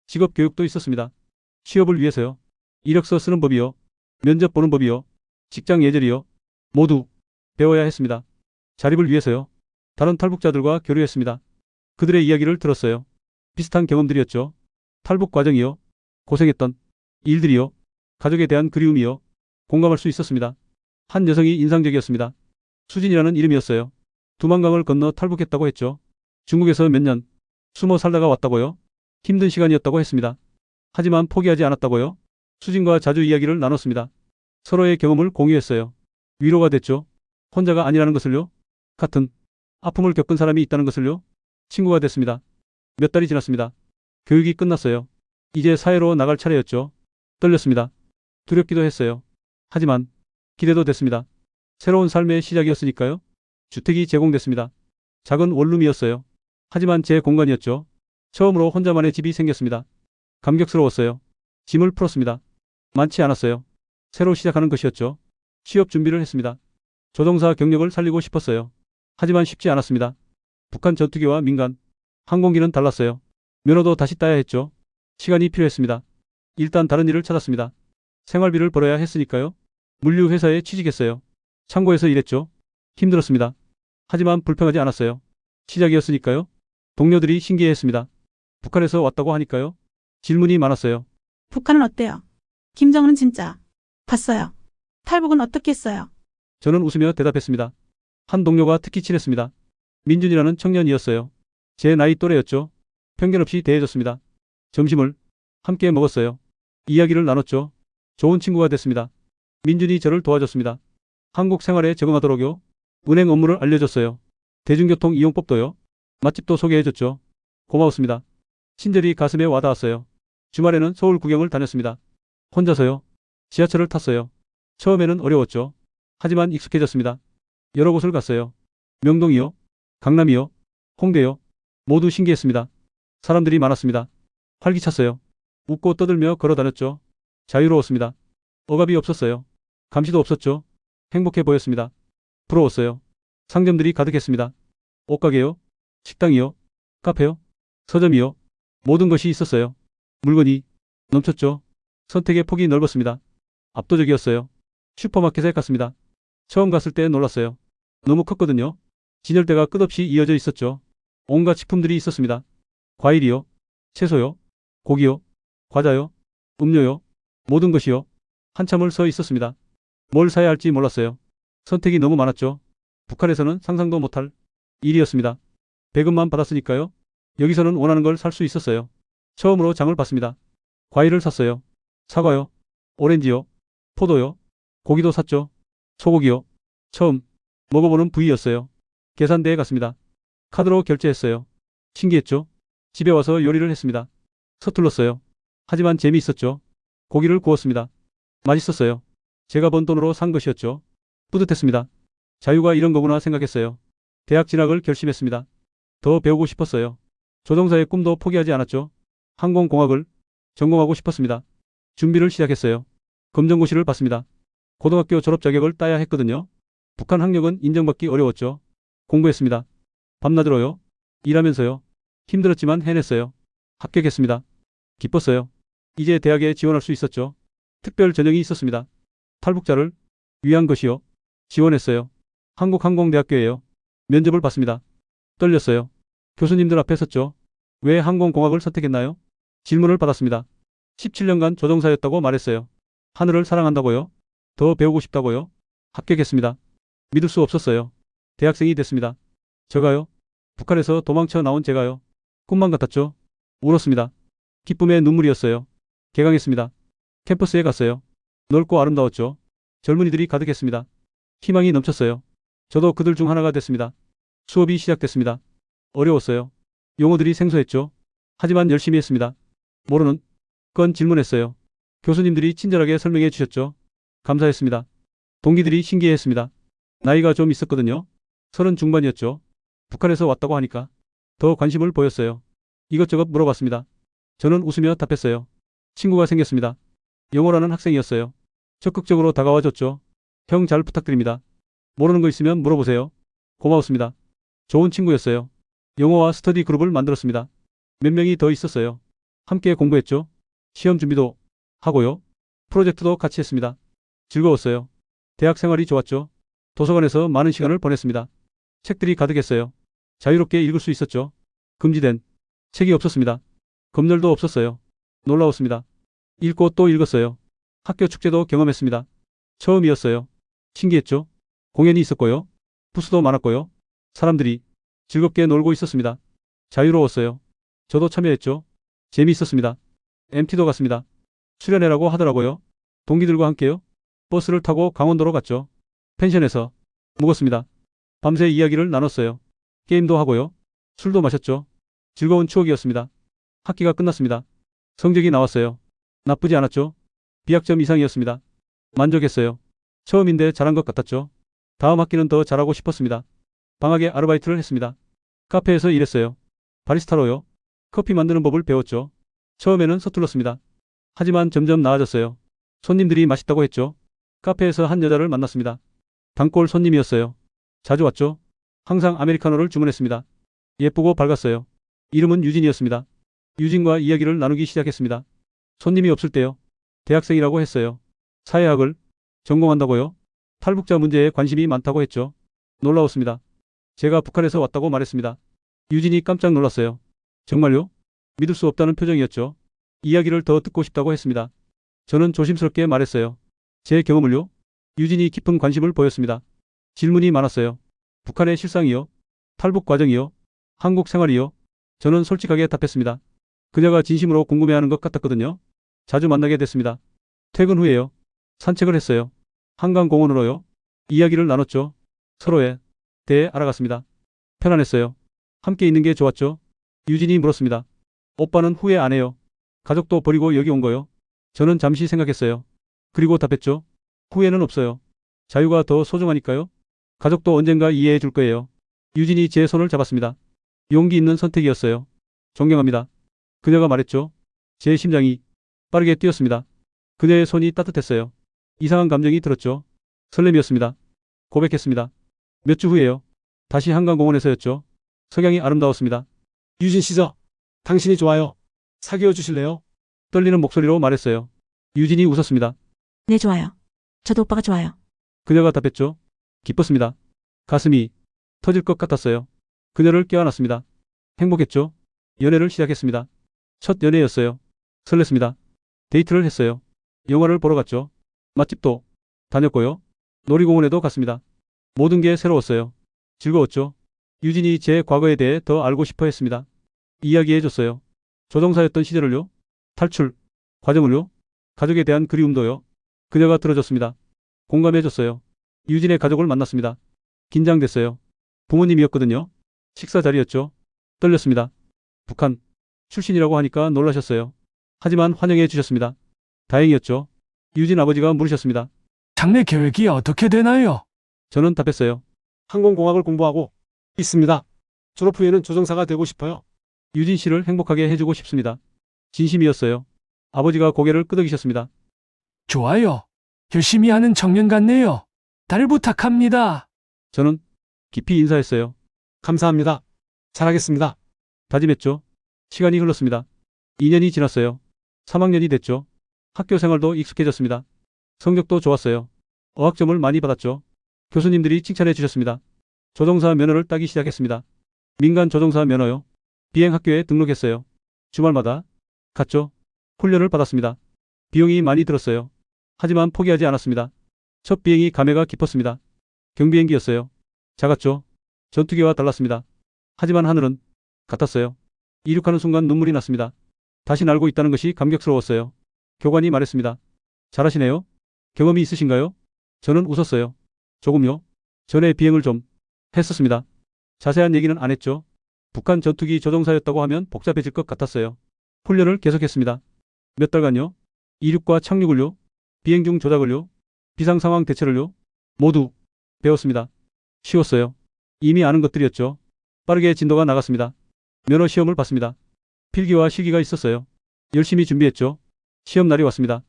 직업 교육도 있었습니다. 취업을 위해서요. 이력서 쓰는 법이요, 면접 보는 법이요, 직장 예절이요. 모두 배워야 했습니다. 자립을 위해서요. 다른 탈북자들과 교류했습니다. 그들의 이야기를 들었어요. 비슷한 경험들이었죠. 탈북 과정이요, 고생했던 일들이요, 가족에 대한 그리움이요. 공감할 수 있었습니다. 한 여성이 인상적이었습니다. 수진이라는 이름이었어요. 두만강을 건너 탈북했다고 했죠. 중국에서 몇 년 숨어 살다가 왔다고요. 힘든 시간이었다고 했습니다. 하지만 포기하지 않았다고요. 수진과 자주 이야기를 나눴습니다. 서로의 경험을 공유했어요. 위로가 됐죠. 혼자가 아니라는 것을요. 같은 아픔을 겪은 사람이 있다는 것을요. 친구가 됐습니다. 몇 달이 지났습니다. 교육이 끝났어요. 이제 사회로 나갈 차례였죠. 떨렸습니다. 두렵기도 했어요. 하지만 기대도 됐습니다. 새로운 삶의 시작이었으니까요. 주택이 제공됐습니다. 작은 원룸이었어요. 하지만 제 공간이었죠. 처음으로 혼자만의 집이 생겼습니다. 감격스러웠어요. 짐을 풀었습니다. 많지 않았어요. 새로 시작하는 것이었죠. 취업 준비를 했습니다. 조종사 경력을 살리고 싶었어요. 하지만 쉽지 않았습니다. 북한 전투기와 민간, 항공기는 달랐어요. 면허도 다시 따야 했죠. 시간이 필요했습니다. 일단 다른 일을 찾았습니다. 생활비를 벌어야 했으니까요. 물류 회사에 취직했어요. 창고에서 일했죠. 힘들었습니다. 하지만 불평하지 않았어요. 시작이었으니까요. 동료들이 신기해했습니다. 북한에서 왔다고 하니까요. 질문이 많았어요.
북한은 어때요? 김정은은 진짜 봤어요. 탈북은 어떻게 했어요?
저는 웃으며 대답했습니다. 한 동료가 특히 친했습니다. 민준이라는 청년이었어요. 제 나이 또래였죠. 편견 없이 대해줬습니다. 점심을 함께 먹었어요. 이야기를 나눴죠. 좋은 친구가 됐습니다. 민준이 저를 도와줬습니다. 한국 생활에 적응하도록요. 은행 업무를 알려줬어요. 대중교통 이용법도요. 맛집도 소개해줬죠. 고마웠습니다. 친절이 가슴에 와닿았어요. 주말에는 서울 구경을 다녔습니다. 혼자서요. 지하철을 탔어요. 처음에는 어려웠죠. 하지만 익숙해졌습니다. 여러 곳을 갔어요. 명동이요, 강남이요, 홍대요. 모두 신기했습니다. 사람들이 많았습니다. 활기찼어요. 웃고 떠들며 걸어 다녔죠. 자유로웠습니다. 억압이 없었어요. 감시도 없었죠. 행복해 보였습니다. 부러웠어요. 상점들이 가득했습니다. 옷가게요, 식당이요, 카페요, 서점이요. 모든 것이 있었어요. 물건이 넘쳤죠. 선택의 폭이 넓었습니다. 압도적이었어요. 슈퍼마켓에 갔습니다. 처음 갔을 때 놀랐어요. 너무 컸거든요. 진열대가 끝없이 이어져 있었죠. 온갖 식품들이 있었습니다. 과일이요, 채소요, 고기요, 과자요, 음료요, 모든 것이요. 한참을 서 있었습니다. 뭘 사야 할지 몰랐어요. 선택이 너무 많았죠. 북한에서는 상상도 못할 일이었습니다. 배급만 받았으니까요. 여기서는 원하는 걸 살 수 있었어요. 처음으로 장을 봤습니다. 과일을 샀어요. 사과요, 오렌지요, 포도요, 고기도 샀죠. 소고기요. 처음 먹어보는 부위였어요. 계산대에 갔습니다. 카드로 결제했어요. 신기했죠. 집에 와서 요리를 했습니다. 서툴렀어요. 하지만 재미있었죠. 고기를 구웠습니다. 맛있었어요. 제가 번 돈으로 산 것이었죠. 뿌듯했습니다. 자유가 이런 거구나 생각했어요. 대학 진학을 결심했습니다. 더 배우고 싶었어요. 조종사의 꿈도 포기하지 않았죠. 항공공학을 전공하고 싶었습니다. 준비를 시작했어요. 검정고시를 봤습니다. 고등학교 졸업 자격을 따야 했거든요. 북한 학력은 인정받기 어려웠죠. 공부했습니다. 밤낮으로요. 일하면서요. 힘들었지만 해냈어요. 합격했습니다. 기뻤어요. 이제 대학에 지원할 수 있었죠. 특별 전형이 있었습니다. 탈북자를 위한 것이요. 지원했어요. 한국항공대학교예요. 면접을 봤습니다. 떨렸어요. 교수님들 앞에 섰죠. 왜 항공공학을 선택했나요? 질문을 받았습니다. 17년간 조종사였다고 말했어요. 하늘을 사랑한다고요? 더 배우고 싶다고요? 합격했습니다. 믿을 수 없었어요. 대학생이 됐습니다. 제가요? 북한에서 도망쳐 나온 제가요? 꿈만 같았죠? 울었습니다. 기쁨의 눈물이었어요. 개강했습니다. 캠퍼스에 갔어요. 넓고 아름다웠죠. 젊은이들이 가득했습니다. 희망이 넘쳤어요. 저도 그들 중 하나가 됐습니다. 수업이 시작됐습니다. 어려웠어요. 용어들이 생소했죠. 하지만 열심히 했습니다. 모르는 건 질문했어요. 교수님들이 친절하게 설명해 주셨죠. 감사했습니다. 동기들이 신기해했습니다. 나이가 좀 있었거든요. 30 중반이었죠. 북한에서 왔다고 하니까 더 관심을 보였어요. 이것저것 물어봤습니다. 저는 웃으며 답했어요. 친구가 생겼습니다. 영어라는 학생이었어요. 적극적으로 다가와줬죠. 형 잘 부탁드립니다. 모르는 거 있으면 물어보세요. 고마웠습니다. 좋은 친구였어요. 영어와 스터디 그룹을 만들었습니다. 몇 명이 더 있었어요. 함께 공부했죠. 시험 준비도 하고요. 프로젝트도 같이 했습니다. 즐거웠어요. 대학 생활이 좋았죠. 도서관에서 많은 시간을 보냈습니다. 책들이 가득했어요. 자유롭게 읽을 수 있었죠. 금지된 책이 없었습니다. 검열도 없었어요. 놀라웠습니다. 읽고 또 읽었어요. 학교 축제도 경험했습니다. 처음이었어요. 신기했죠. 공연이 있었고요. 부스도 많았고요. 사람들이 즐겁게 놀고 있었습니다. 자유로웠어요. 저도 참여했죠. 재미있었습니다. MT도 갔습니다. 수련회라고 하더라고요. 동기들과 함께요. 버스를 타고 강원도로 갔죠. 펜션에서 묵었습니다. 밤새 이야기를 나눴어요. 게임도 하고요. 술도 마셨죠. 즐거운 추억이었습니다. 학기가 끝났습니다. 성적이 나왔어요. 나쁘지 않았죠. B학점 이상이었습니다. 만족했어요. 처음인데 잘한 것 같았죠. 다음 학기는 더 잘하고 싶었습니다. 방학에 아르바이트를 했습니다. 카페에서 일했어요. 바리스타로요. 커피 만드는 법을 배웠죠. 처음에는 서툴렀습니다. 하지만 점점 나아졌어요. 손님들이 맛있다고 했죠. 카페에서 한 여자를 만났습니다. 단골 손님이었어요. 자주 왔죠. 항상 아메리카노를 주문했습니다. 예쁘고 밝았어요. 이름은 유진이었습니다. 유진과 이야기를 나누기 시작했습니다. 손님이 없을 때요. 대학생이라고 했어요. 사회학을 전공한다고요. 탈북자 문제에 관심이 많다고 했죠. 놀라웠습니다. 제가 북한에서 왔다고 말했습니다. 유진이 깜짝 놀랐어요. 정말요? 믿을 수 없다는 표정이었죠. 이야기를 더 듣고 싶다고 했습니다. 저는 조심스럽게 말했어요. 제 경험을요? 유진이 깊은 관심을 보였습니다. 질문이 많았어요. 북한의 실상이요? 탈북 과정이요? 한국 생활이요? 저는 솔직하게 답했습니다. 그녀가 진심으로 궁금해하는 것 같았거든요. 자주 만나게 됐습니다. 퇴근 후에요. 산책을 했어요. 한강공원으로요. 이야기를 나눴죠. 서로에 대해 알아갔습니다. 편안했어요. 함께 있는 게 좋았죠. 유진이 물었습니다. 오빠는 후회 안 해요? 가족도 버리고 여기 온 거요? 저는 잠시 생각했어요. 그리고 답했죠. 후회는 없어요. 자유가 더 소중하니까요. 가족도 언젠가 이해해 줄 거예요. 유진이 제 손을 잡았습니다. 용기 있는 선택이었어요. 존경합니다. 그녀가 말했죠. 제 심장이 빠르게 뛰었습니다. 그녀의 손이 따뜻했어요. 이상한 감정이 들었죠. 설렘이었습니다. 고백했습니다. 몇 주 후에요. 다시 한강공원에서였죠. 석양이 아름다웠습니다.
유진 씨죠? 당신이 좋아요. 사귀어 주실래요?
떨리는 목소리로 말했어요. 유진이 웃었습니다.
네, 좋아요. 저도 오빠가 좋아요.
그녀가 답했죠. 기뻤습니다. 가슴이 터질 것 같았어요. 그녀를 껴안았습니다. 행복했죠. 연애를 시작했습니다. 첫 연애였어요. 설렜습니다. 데이트를 했어요. 영화를 보러 갔죠. 맛집도 다녔고요. 놀이공원에도 갔습니다. 모든 게 새로웠어요. 즐거웠죠. 유진이 제 과거에 대해 더 알고 싶어 했습니다. 이야기해줬어요. 조종사였던 시절을요. 탈출 과정을요. 가족에 대한 그리움도요. 그녀가 들어줬습니다. 공감해줬어요. 유진의 가족을 만났습니다. 긴장됐어요. 부모님이었거든요. 식사 자리였죠. 떨렸습니다. 북한 출신이라고 하니까 놀라셨어요. 하지만 환영해 주셨습니다. 다행이었죠. 유진 아버지가 물으셨습니다.
장래 계획이 어떻게 되나요?
저는 답했어요.
항공공학을 공부하고 있습니다. 졸업 후에는 조종사가 되고 싶어요.
유진 씨를 행복하게 해주고 싶습니다. 진심이었어요. 아버지가 고개를 끄덕이셨습니다.
좋아요. 열심히 하는 청년 같네요. 달 부탁합니다.
저는 깊이 인사했어요.
감사합니다. 잘하겠습니다.
다짐했죠. 시간이 흘렀습니다. 2년이 지났어요. 3학년이 됐죠. 학교 생활도 익숙해졌습니다. 성적도 좋았어요. 어학점을 많이 받았죠. 교수님들이 칭찬해 주셨습니다. 조종사 면허를 따기 시작했습니다. 민간 조종사 면허요. 비행학교에 등록했어요. 주말마다 갔죠. 훈련을 받았습니다. 비용이 많이 들었어요. 하지만 포기하지 않았습니다. 첫 비행이 감회가 깊었습니다. 경비행기였어요. 작았죠. 전투기와 달랐습니다. 하지만 하늘은 같았어요. 이륙하는 순간 눈물이 났습니다. 다시 날고 있다는 것이 감격스러웠어요. 교관이 말했습니다. 잘하시네요. 경험이 있으신가요? 저는 웃었어요. 조금요. 전에 비행을 좀 했었습니다. 자세한 얘기는 안 했죠. 북한 전투기 조종사였다고 하면 복잡해질 것 같았어요. 훈련을 계속했습니다. 몇 달간요. 이륙과 착륙을요. 비행 중 조작을요. 비상상황 대처를요. 모두 배웠습니다. 쉬웠어요. 이미 아는 것들이었죠. 빠르게 진도가 나갔습니다. 면허 시험을 봤습니다. 필기와 실기가 있었어요. 열심히 준비했죠. 시험 날이 왔습니다.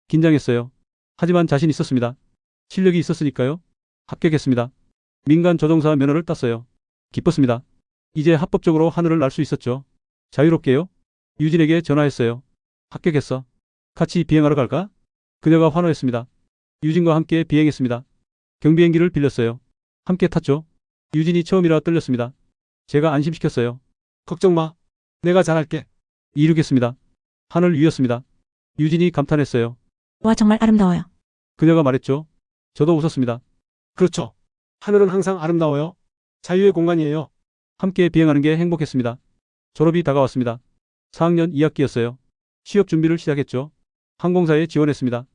긴장했어요. 하지만 자신 있었습니다. 실력이 있었으니까요. 합격했습니다. 민간 조종사 면허를 땄어요. 기뻤습니다. 이제 합법적으로 하늘을 날 수 있었죠. 자유롭게요. 유진에게 전화했어요. 합격했어. 같이 비행하러 갈까? 그녀가 환호했습니다. 유진과 함께 비행했습니다. 경비행기를 빌렸어요. 함께 탔죠. 유진이 처음이라 떨렸습니다. 제가 안심시켰어요.
걱정 마. 내가 잘할게.
이륙했습니다. 하늘 위였습니다. 유진이 감탄했어요.
와, 정말 아름다워요.
그녀가 말했죠. 저도 웃었습니다.
그렇죠. 하늘은 항상 아름다워요. 자유의 공간이에요.
함께 비행하는 게 행복했습니다. 졸업이 다가왔습니다. 4학년 2학기였어요. 취업 준비를 시작했죠. 항공사에 지원했습니다.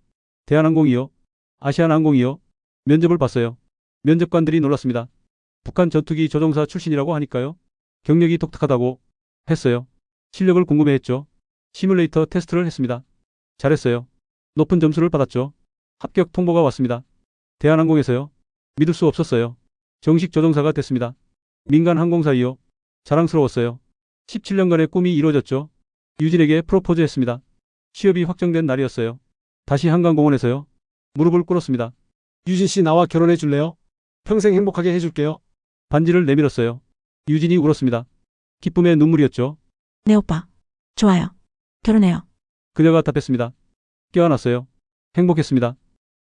대한항공이요. 아시아나항공이요. 면접을 봤어요. 면접관들이 놀랐습니다. 북한 전투기 조종사 출신이라고 하니까요. 경력이 독특하다고 했어요. 실력을 궁금해했죠. 시뮬레이터 테스트를 했습니다. 잘했어요. 높은 점수를 받았죠. 합격 통보가 왔습니다. 대한항공에서요. 믿을 수 없었어요. 정식 조종사가 됐습니다. 민간 항공사이요. 자랑스러웠어요. 17년간의 꿈이 이루어졌죠. 유진에게 프로포즈했습니다. 취업이 확정된 날이었어요. 다시 한강공원에서요. 무릎을 꿇었습니다.
유진 씨 나와 결혼해 줄래요? 평생 행복하게 해줄게요.
반지를 내밀었어요. 유진이 울었습니다. 기쁨의 눈물이었죠.
네, 오빠. 좋아요. 결혼해요.
그녀가 답했습니다. 껴안았어요. 행복했습니다.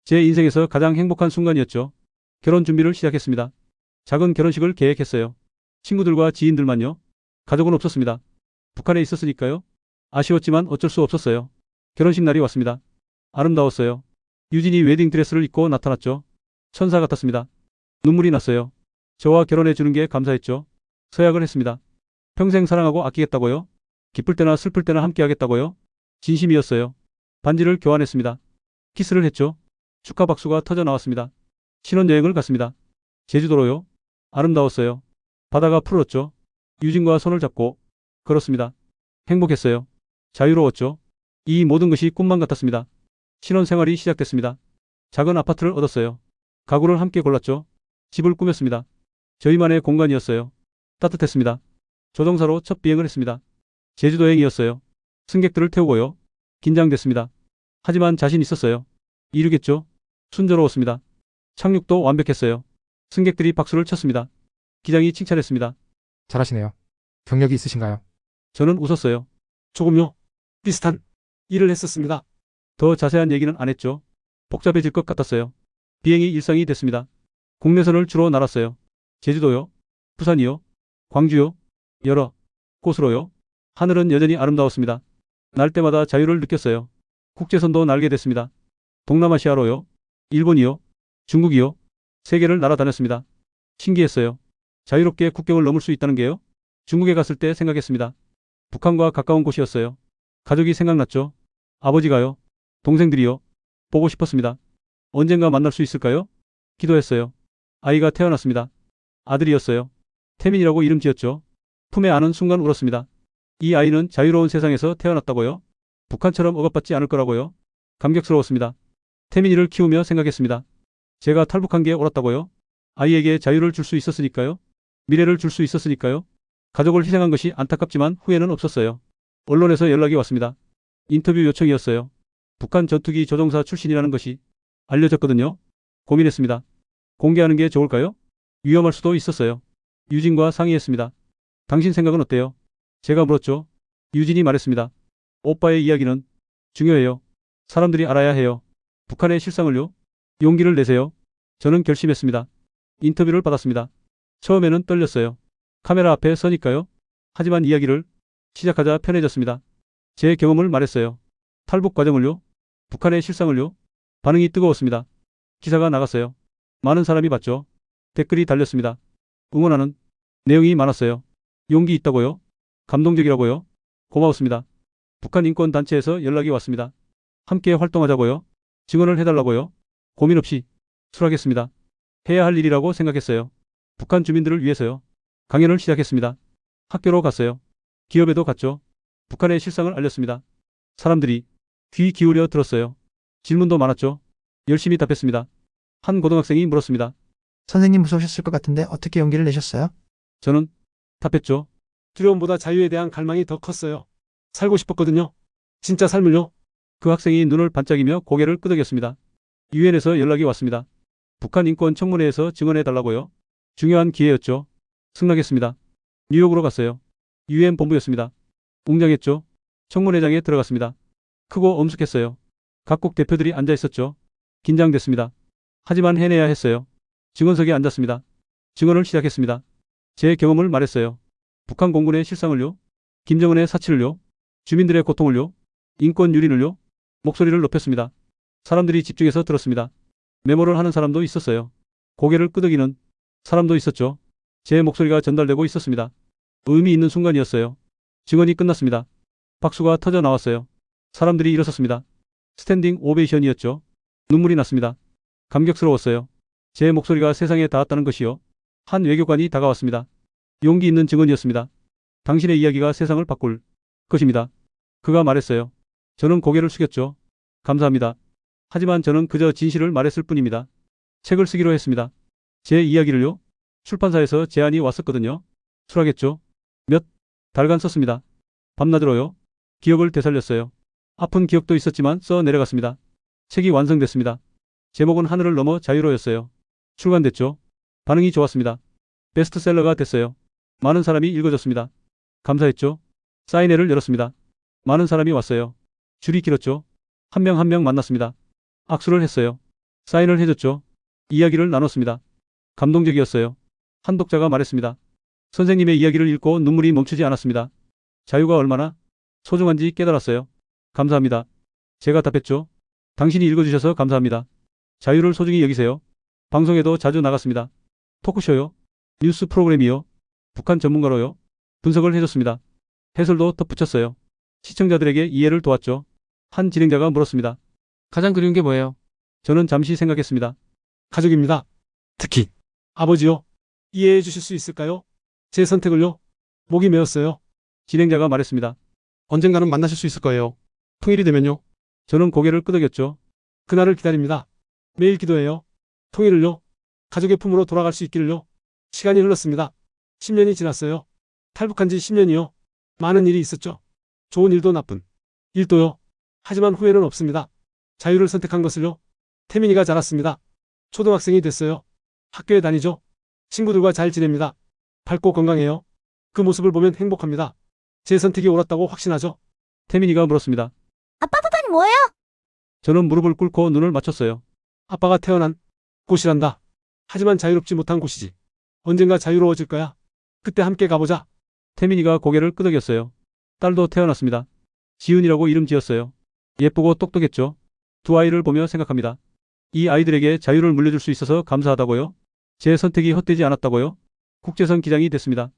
제 인생에서 가장 행복한 순간이었죠. 결혼 준비를 시작했습니다. 작은 결혼식을 계획했어요. 친구들과 지인들만요. 가족은 없었습니다. 북한에 있었으니까요. 아쉬웠지만 어쩔 수 없었어요. 결혼식 날이 왔습니다. 아름다웠어요. 유진이 웨딩드레스를 입고 나타났죠. 천사 같았습니다. 눈물이 났어요. 저와 결혼해 주는 게 감사했죠. 서약을 했습니다. 평생 사랑하고 아끼겠다고요. 기쁠 때나 슬플 때나 함께 하겠다고요. 진심이었어요. 반지를 교환했습니다. 키스를 했죠. 축하 박수가 터져 나왔습니다. 신혼여행을 갔습니다. 제주도로요. 아름다웠어요. 바다가 푸르렀죠. 유진과 손을 잡고 걸었습니다. 행복했어요. 자유로웠죠. 이 모든 것이 꿈만 같았습니다. 신혼생활이 시작됐습니다. 작은 아파트를 얻었어요. 가구를 함께 골랐죠. 집을 꾸몄습니다. 저희만의 공간이었어요. 따뜻했습니다. 조종사로 첫 비행을 했습니다. 제주도행이었어요. 승객들을 태우고요. 긴장됐습니다. 하지만 자신 있었어요. 이루겠죠. 순조로웠습니다. 착륙도 완벽했어요. 승객들이 박수를 쳤습니다. 기장이 칭찬했습니다.
잘하시네요. 경력이 있으신가요?
저는 웃었어요.
조금요. 비슷한 일을 했었습니다.
더 자세한 얘기는 안 했죠. 복잡해질 것 같았어요. 비행이 일상이 됐습니다. 국내선을 주로 날았어요. 제주도요. 부산이요. 광주요. 여러 곳으로요. 하늘은 여전히 아름다웠습니다. 날 때마다 자유를 느꼈어요. 국제선도 날게 됐습니다. 동남아시아로요. 일본이요. 중국이요. 세계를 날아다녔습니다. 신기했어요. 자유롭게 국경을 넘을 수 있다는 게요. 중국에 갔을 때 생각했습니다. 북한과 가까운 곳이었어요. 가족이 생각났죠. 아버지가요. 동생들이요. 보고 싶었습니다. 언젠가 만날 수 있을까요? 기도했어요. 아이가 태어났습니다. 아들이었어요. 태민이라고 이름 지었죠. 품에 안은 순간 울었습니다. 이 아이는 자유로운 세상에서 태어났다고요? 북한처럼 억압받지 않을 거라고요? 감격스러웠습니다. 태민이를 키우며 생각했습니다. 제가 탈북한 게 옳았다고요? 아이에게 자유를 줄 수 있었으니까요? 미래를 줄 수 있었으니까요? 가족을 희생한 것이 안타깝지만 후회는 없었어요. 언론에서 연락이 왔습니다. 인터뷰 요청이었어요. 북한 전투기 조종사 출신이라는 것이 알려졌거든요. 고민했습니다. 공개하는 게 좋을까요? 위험할 수도 있었어요. 유진과 상의했습니다. 당신 생각은 어때요? 제가 물었죠. 유진이 말했습니다. 오빠의 이야기는 중요해요. 사람들이 알아야 해요. 북한의 실상을요. 용기를 내세요. 저는 결심했습니다. 인터뷰를 받았습니다. 처음에는 떨렸어요. 카메라 앞에 서니까요. 하지만 이야기를 시작하자 편해졌습니다. 제 경험을 말했어요. 탈북 과정을요. 북한의 실상을요. 반응이 뜨거웠습니다. 기사가 나갔어요. 많은 사람이 봤죠. 댓글이 달렸습니다. 응원하는 내용이 많았어요. 용기 있다고요? 감동적이라고요? 고마웠습니다. 북한 인권단체에서 연락이 왔습니다. 함께 활동하자고요? 증언을 해달라고요? 고민 없이 수락했습니다. 해야 할 일이라고 생각했어요. 북한 주민들을 위해서요. 강연을 시작했습니다. 학교로 갔어요. 기업에도 갔죠. 북한의 실상을 알렸습니다. 사람들이 귀 기울여 들었어요. 질문도 많았죠. 열심히 답했습니다. 한 고등학생이 물었습니다.
선생님 무서우셨을 것 같은데 어떻게 용기를 내셨어요?
저는 답했죠.
두려움보다 자유에 대한 갈망이 더 컸어요. 살고 싶었거든요. 진짜 삶을요.
그 학생이 눈을 반짝이며 고개를 끄덕였습니다. 유엔에서 연락이 왔습니다. 북한 인권 청문회에서 증언해달라고요. 중요한 기회였죠. 승낙했습니다. 뉴욕으로 갔어요. 유엔 본부였습니다. 웅장했죠. 청문회장에 들어갔습니다. 크고 엄숙했어요. 각국 대표들이 앉아 있었죠. 긴장됐습니다. 하지만 해내야 했어요. 증언석에 앉았습니다. 증언을 시작했습니다. 제 경험을 말했어요. 북한 공군의 실상을요. 김정은의 사치를요. 주민들의 고통을요. 인권 유린을요. 목소리를 높였습니다. 사람들이 집중해서 들었습니다. 메모를 하는 사람도 있었어요. 고개를 끄덕이는 사람도 있었죠. 제 목소리가 전달되고 있었습니다. 의미 있는 순간이었어요. 증언이 끝났습니다. 박수가 터져 나왔어요. 사람들이 일어섰습니다. 스탠딩 오베이션이었죠. 눈물이 났습니다. 감격스러웠어요. 제 목소리가 세상에 닿았다는 것이요. 한 외교관이 다가왔습니다. 용기 있는 증언이었습니다. 당신의 이야기가 세상을 바꿀 것입니다. 그가 말했어요. 저는 고개를 숙였죠. 감사합니다. 하지만 저는 그저 진실을 말했을 뿐입니다. 책을 쓰기로 했습니다. 제 이야기를요. 출판사에서 제안이 왔었거든요. 수락했죠. 몇 달간 썼습니다. 밤낮으로요. 기억을 되살렸어요. 아픈 기억도 있었지만 써 내려갔습니다. 책이 완성됐습니다. 제목은 하늘을 넘어 자유로였어요. 출간됐죠. 반응이 좋았습니다. 베스트셀러가 됐어요. 많은 사람이 읽어줬습니다. 감사했죠. 사인회를 열었습니다. 많은 사람이 왔어요. 줄이 길었죠. 한 명 한 명 만났습니다. 악수를 했어요. 사인을 해줬죠. 이야기를 나눴습니다. 감동적이었어요. 한 독자가 말했습니다. 선생님의 이야기를 읽고 눈물이 멈추지 않았습니다. 자유가 얼마나 소중한지 깨달았어요. 감사합니다. 제가 답했죠. 당신이 읽어주셔서 감사합니다. 자유를 소중히 여기세요. 방송에도 자주 나갔습니다. 토크쇼요. 뉴스 프로그램이요. 북한 전문가로요. 분석을 해줬습니다. 해설도 덧붙였어요. 시청자들에게 이해를 도왔죠. 한 진행자가 물었습니다.
가장 그리운 게 뭐예요?
저는 잠시 생각했습니다.
가족입니다. 특히 아버지요. 이해해 주실 수 있을까요? 제 선택을요. 목이 메었어요.
진행자가 말했습니다.
언젠가는 만나실 수 있을 거예요. 통일이 되면요.
저는 고개를 끄덕였죠.
그날을 기다립니다. 매일 기도해요. 통일을요. 가족의 품으로 돌아갈 수 있기를요. 시간이 흘렀습니다. 10년이 지났어요. 탈북한 지 10년이요. 많은 일이 있었죠. 좋은 일도 나쁜 일도요. 하지만 후회는 없습니다. 자유를 선택한 것을요. 태민이가 자랐습니다. 초등학생이 됐어요. 학교에 다니죠. 친구들과 잘 지냅니다. 밝고 건강해요. 그 모습을 보면 행복합니다. 제 선택이 옳았다고 확신하죠.
태민이가 물었습니다.
아빠 부부는 뭐예요?
저는 무릎을 꿇고 눈을 맞췄어요.
아빠가 태어난 곳이란다. 하지만 자유롭지 못한 곳이지. 언젠가 자유로워질 거야. 그때 함께 가보자.
태민이가 고개를 끄덕였어요. 딸도 태어났습니다. 지은이라고 이름 지었어요. 예쁘고 똑똑했죠. 두 아이를 보며 생각합니다. 이 아이들에게 자유를 물려줄 수 있어서 감사하다고요. 제 선택이 헛되지 않았다고요. 국제선 기장이 됐습니다.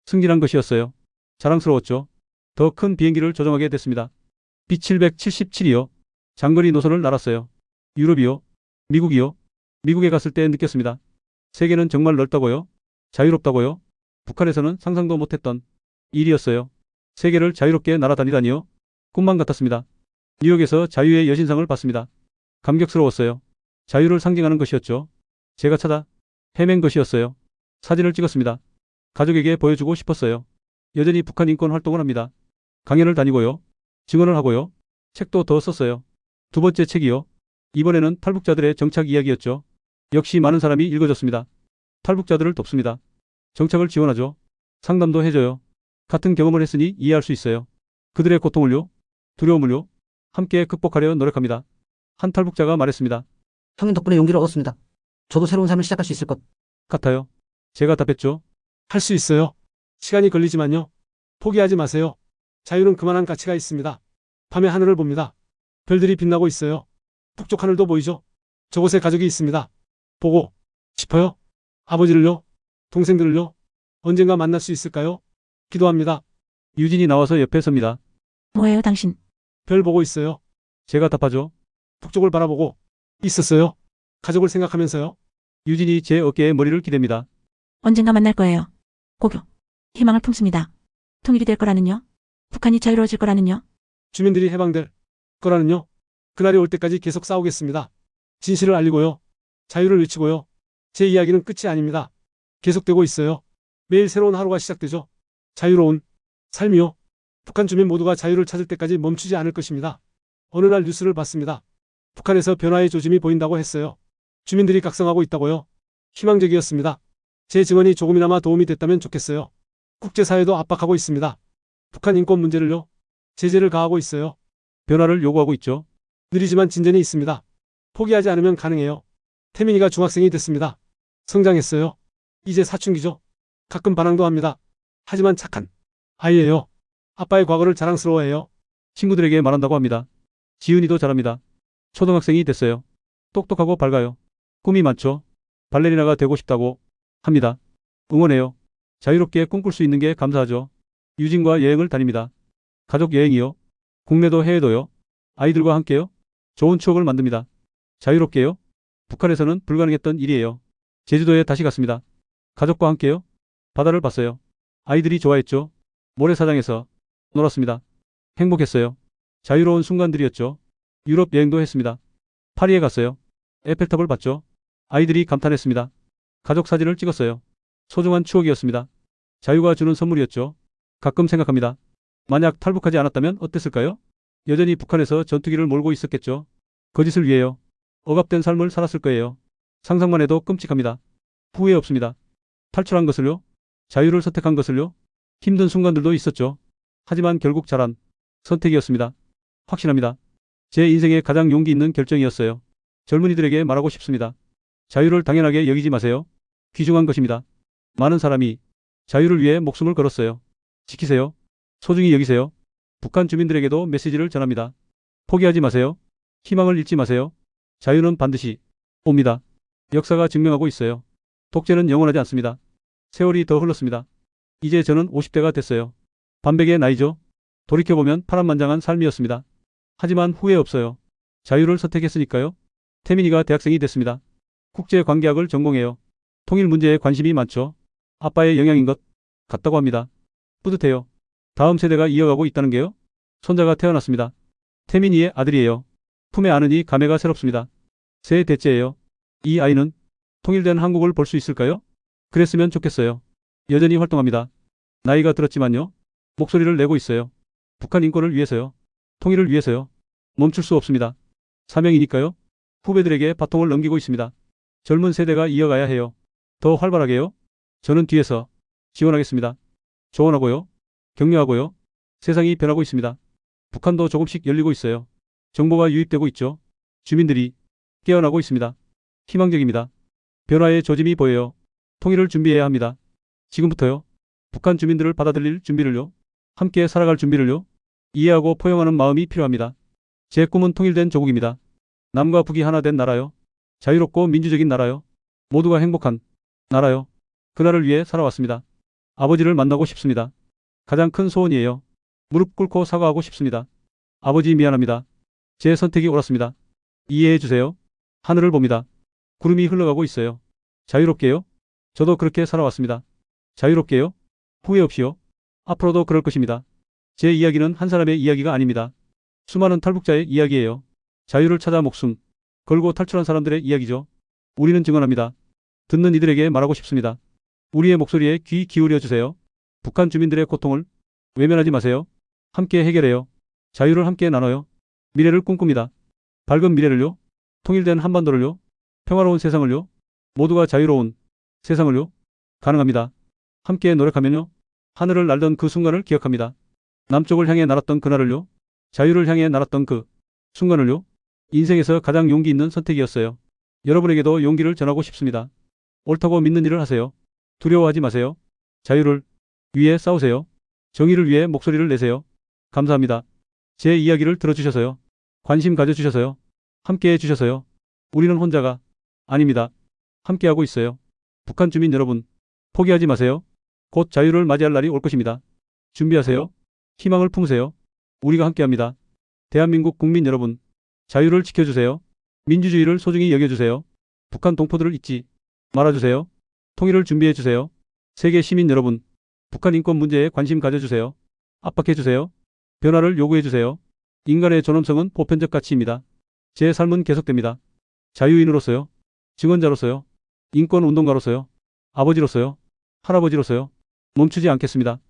승진한 것이었어요. 자랑스러웠죠. 더 큰 비행기를 조종하게 됐습니다. B777이요. 장거리 노선을 날았어요. 유럽이요. 미국이요. 미국에 갔을 때 느꼈습니다. 세계는 정말 넓다고요. 자유롭다고요. 북한에서는 상상도 못했던 일이었어요. 세계를 자유롭게 날아다니다니요. 꿈만 같았습니다. 뉴욕에서 자유의 여신상을 받습니다. 감격스러웠어요. 자유를 상징하는 것이었죠. 제가 찾아 헤맨 것이었어요. 사진을 찍었습니다. 가족에게 보여주고 싶었어요. 여전히 북한 인권 활동을 합니다. 강연을 다니고요. 증언을 하고요. 책도 더 썼어요. 두 번째 책이요. 이번에는 탈북자들의 정착 이야기였죠. 역시 많은 사람이 읽어줬습니다. 탈북자들을 돕습니다. 정착을 지원하죠. 상담도 해줘요. 같은 경험을 했으니 이해할 수 있어요. 그들의 고통을요. 두려움을요. 함께 극복하려 노력합니다. 한 탈북자가 말했습니다.
형님 덕분에 용기를 얻었습니다. 저도 새로운 삶을 시작할 수 있을 것.
같아요. 제가 답했죠.
할 수 있어요. 시간이 걸리지만요. 포기하지 마세요. 자유는 그만한 가치가 있습니다. 밤에 하늘을 봅니다. 별들이 빛나고 있어요. 북쪽 하늘도 보이죠? 저곳에 가족이 있습니다. 보고 싶어요? 아버지를요? 동생들을요? 언젠가 만날 수 있을까요? 기도합니다.
유진이 나와서 옆에 섭니다.
뭐예요, 당신?
별 보고 있어요.
제가 답하죠.
북쪽을 바라보고 있었어요. 가족을 생각하면서요.
유진이 제 어깨에 머리를 기댑니다.
언젠가 만날 거예요. 고교. 희망을 품습니다. 통일이 될 거라는요? 북한이 자유로워질 거라는요?
주민들이 해방될 거라는요. 그날이 올 때까지 계속 싸우겠습니다. 진실을 알리고요. 자유를 외치고요. 제 이야기는 끝이 아닙니다. 계속되고 있어요. 매일 새로운 하루가 시작되죠. 자유로운 삶이요. 북한 주민 모두가 자유를 찾을 때까지 멈추지 않을 것입니다. 어느 날 뉴스를 봤습니다. 북한에서 변화의 조짐이 보인다고 했어요. 주민들이 각성하고 있다고요. 희망적이었습니다. 제 증언이 조금이나마 도움이 됐다면 좋겠어요. 국제사회도 압박하고 있습니다. 북한 인권 문제를요. 제재를 가하고 있어요.
변화를 요구하고 있죠.
느리지만 진전이 있습니다. 포기하지 않으면 가능해요. 태민이가 중학생이 됐습니다. 성장했어요. 이제 사춘기죠. 가끔 반항도 합니다. 하지만 착한 아이예요. 아빠의 과거를 자랑스러워해요.
친구들에게 말한다고 합니다. 지은이도 잘합니다. 초등학생이 됐어요. 똑똑하고 밝아요. 꿈이 많죠. 발레리나가 되고 싶다고 합니다. 응원해요. 자유롭게 꿈꿀 수 있는 게 감사하죠. 유진과 여행을 다닙니다. 가족 여행이요. 국내도 해외도요. 아이들과 함께요. 좋은 추억을 만듭니다. 자유롭게요. 북한에서는 불가능했던 일이에요. 제주도에 다시 갔습니다. 가족과 함께요. 바다를 봤어요. 아이들이 좋아했죠. 모래사장에서 놀았습니다. 행복했어요. 자유로운 순간들이었죠. 유럽 여행도 했습니다. 파리에 갔어요. 에펠탑을 봤죠. 아이들이 감탄했습니다. 가족 사진을 찍었어요. 소중한 추억이었습니다. 자유가 주는 선물이었죠. 가끔 생각합니다. 만약 탈북하지 않았다면 어땠을까요? 여전히 북한에서 전투기를 몰고 있었겠죠. 거짓을 위해요. 억압된 삶을 살았을 거예요. 상상만 해도 끔찍합니다. 후회 없습니다. 탈출한 것을요. 자유를 선택한 것을요. 힘든 순간들도 있었죠. 하지만 결국 잘한 선택이었습니다. 확신합니다. 제 인생의 가장 용기 있는 결정이었어요. 젊은이들에게 말하고 싶습니다. 자유를 당연하게 여기지 마세요. 귀중한 것입니다. 많은 사람이 자유를 위해 목숨을 걸었어요. 지키세요. 소중히 여기세요. 북한 주민들에게도 메시지를 전합니다. 포기하지 마세요. 희망을 잃지 마세요. 자유는 반드시 옵니다. 역사가 증명하고 있어요. 독재는 영원하지 않습니다. 세월이 더 흘렀습니다. 이제 저는 50대가 됐어요. 반백의 나이죠. 돌이켜보면 파란만장한 삶이었습니다. 하지만 후회 없어요. 자유를 선택했으니까요. 태민이가 대학생이 됐습니다. 국제관계학을 전공해요. 통일 문제에 관심이 많죠. 아빠의 영향인 것 같다고 합니다. 뿌듯해요. 다음 세대가 이어가고 있다는 게요. 손자가 태어났습니다. 태민이의 아들이에요. 품에 안으니 감회가 새롭습니다. 세 대째예요. 이 아이는 통일된 한국을 볼 수 있을까요? 그랬으면 좋겠어요. 여전히 활동합니다. 나이가 들었지만요. 목소리를 내고 있어요. 북한 인권을 위해서요. 통일을 위해서요. 멈출 수 없습니다. 사명이니까요. 후배들에게 바통을 넘기고 있습니다. 젊은 세대가 이어가야 해요. 더 활발하게요. 저는 뒤에서 지원하겠습니다. 조언하고요. 격려하고요. 세상이 변하고 있습니다. 북한도 조금씩 열리고 있어요. 정보가 유입되고 있죠. 주민들이 깨어나고 있습니다. 희망적입니다. 변화의 조짐이 보여요. 통일을 준비해야 합니다. 지금부터요. 북한 주민들을 받아들일 준비를요. 함께 살아갈 준비를요. 이해하고 포용하는 마음이 필요합니다. 제 꿈은 통일된 조국입니다. 남과 북이 하나 된 나라요. 자유롭고 민주적인 나라요. 모두가 행복한 나라요. 그날을 위해 살아왔습니다. 아버지를 만나고 싶습니다. 가장 큰 소원이에요. 무릎 꿇고 사과하고 싶습니다. 아버지 미안합니다. 제 선택이 옳았습니다. 이해해 주세요. 하늘을 봅니다. 구름이 흘러가고 있어요. 자유롭게요. 저도 그렇게 살아왔습니다. 자유롭게요. 후회 없이요. 앞으로도 그럴 것입니다. 제 이야기는 한 사람의 이야기가 아닙니다. 수많은 탈북자의 이야기예요. 자유를 찾아 목숨 걸고 탈출한 사람들의 이야기죠. 우리는 증언합니다. 듣는 이들에게 말하고 싶습니다. 우리의 목소리에 귀 기울여 주세요. 북한 주민들의 고통을 외면하지 마세요. 함께 해결해요. 자유를 함께 나눠요. 미래를 꿈꿉니다. 밝은 미래를요. 통일된 한반도를요. 평화로운 세상을요. 모두가 자유로운 세상을요. 가능합니다. 함께 노력하면요. 하늘을 날던 그 순간을 기억합니다. 남쪽을 향해 날았던 그날을요. 자유를 향해 날았던 그 순간을요. 인생에서 가장 용기 있는 선택이었어요. 여러분에게도 용기를 전하고 싶습니다. 옳다고 믿는 일을 하세요. 두려워하지 마세요. 자유를 위해 싸우세요. 정의를 위해 목소리를 내세요. 감사합니다. 제 이야기를 들어주셔서요. 관심 가져주셔서요. 함께해 주셔서요. 우리는 혼자가 아닙니다. 함께하고 있어요. 북한 주민 여러분, 포기하지 마세요. 곧 자유를 맞이할 날이 올 것입니다. 준비하세요. 희망을 품으세요. 우리가 함께합니다. 대한민국 국민 여러분, 자유를 지켜주세요. 민주주의를 소중히 여겨주세요. 북한 동포들을 잊지 말아주세요. 통일을 준비해주세요. 세계 시민 여러분, 북한 인권 문제에 관심 가져주세요. 압박해주세요. 변화를 요구해주세요. 인간의 존엄성은 보편적 가치입니다. 제 삶은 계속됩니다. 자유인으로서요. 증언자로서요. 인권운동가로서요. 아버지로서요. 할아버지로서요. 멈추지 않겠습니다.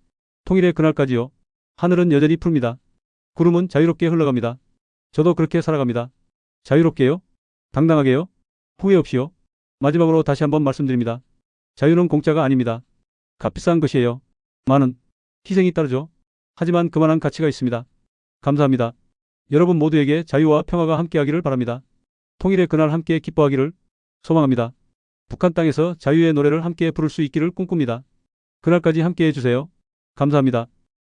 통일의 그날까지요. 하늘은 여전히 푸릅니다. 구름은 자유롭게 흘러갑니다. 저도 그렇게 살아갑니다. 자유롭게요. 당당하게요. 후회 없이요. 마지막으로 다시 한번 말씀드립니다. 자유는 공짜가 아닙니다. 값비싼 것이에요. 많은 희생이 따르죠. 하지만 그만한 가치가 있습니다. 감사합니다. 여러분 모두에게 자유와 평화가 함께하기를 바랍니다. 통일의 그날 함께 기뻐하기를 소망합니다. 북한 땅에서 자유의 노래를 함께 부를 수 있기를 꿈꿉니다. 그날까지 함께해 주세요. 감사합니다.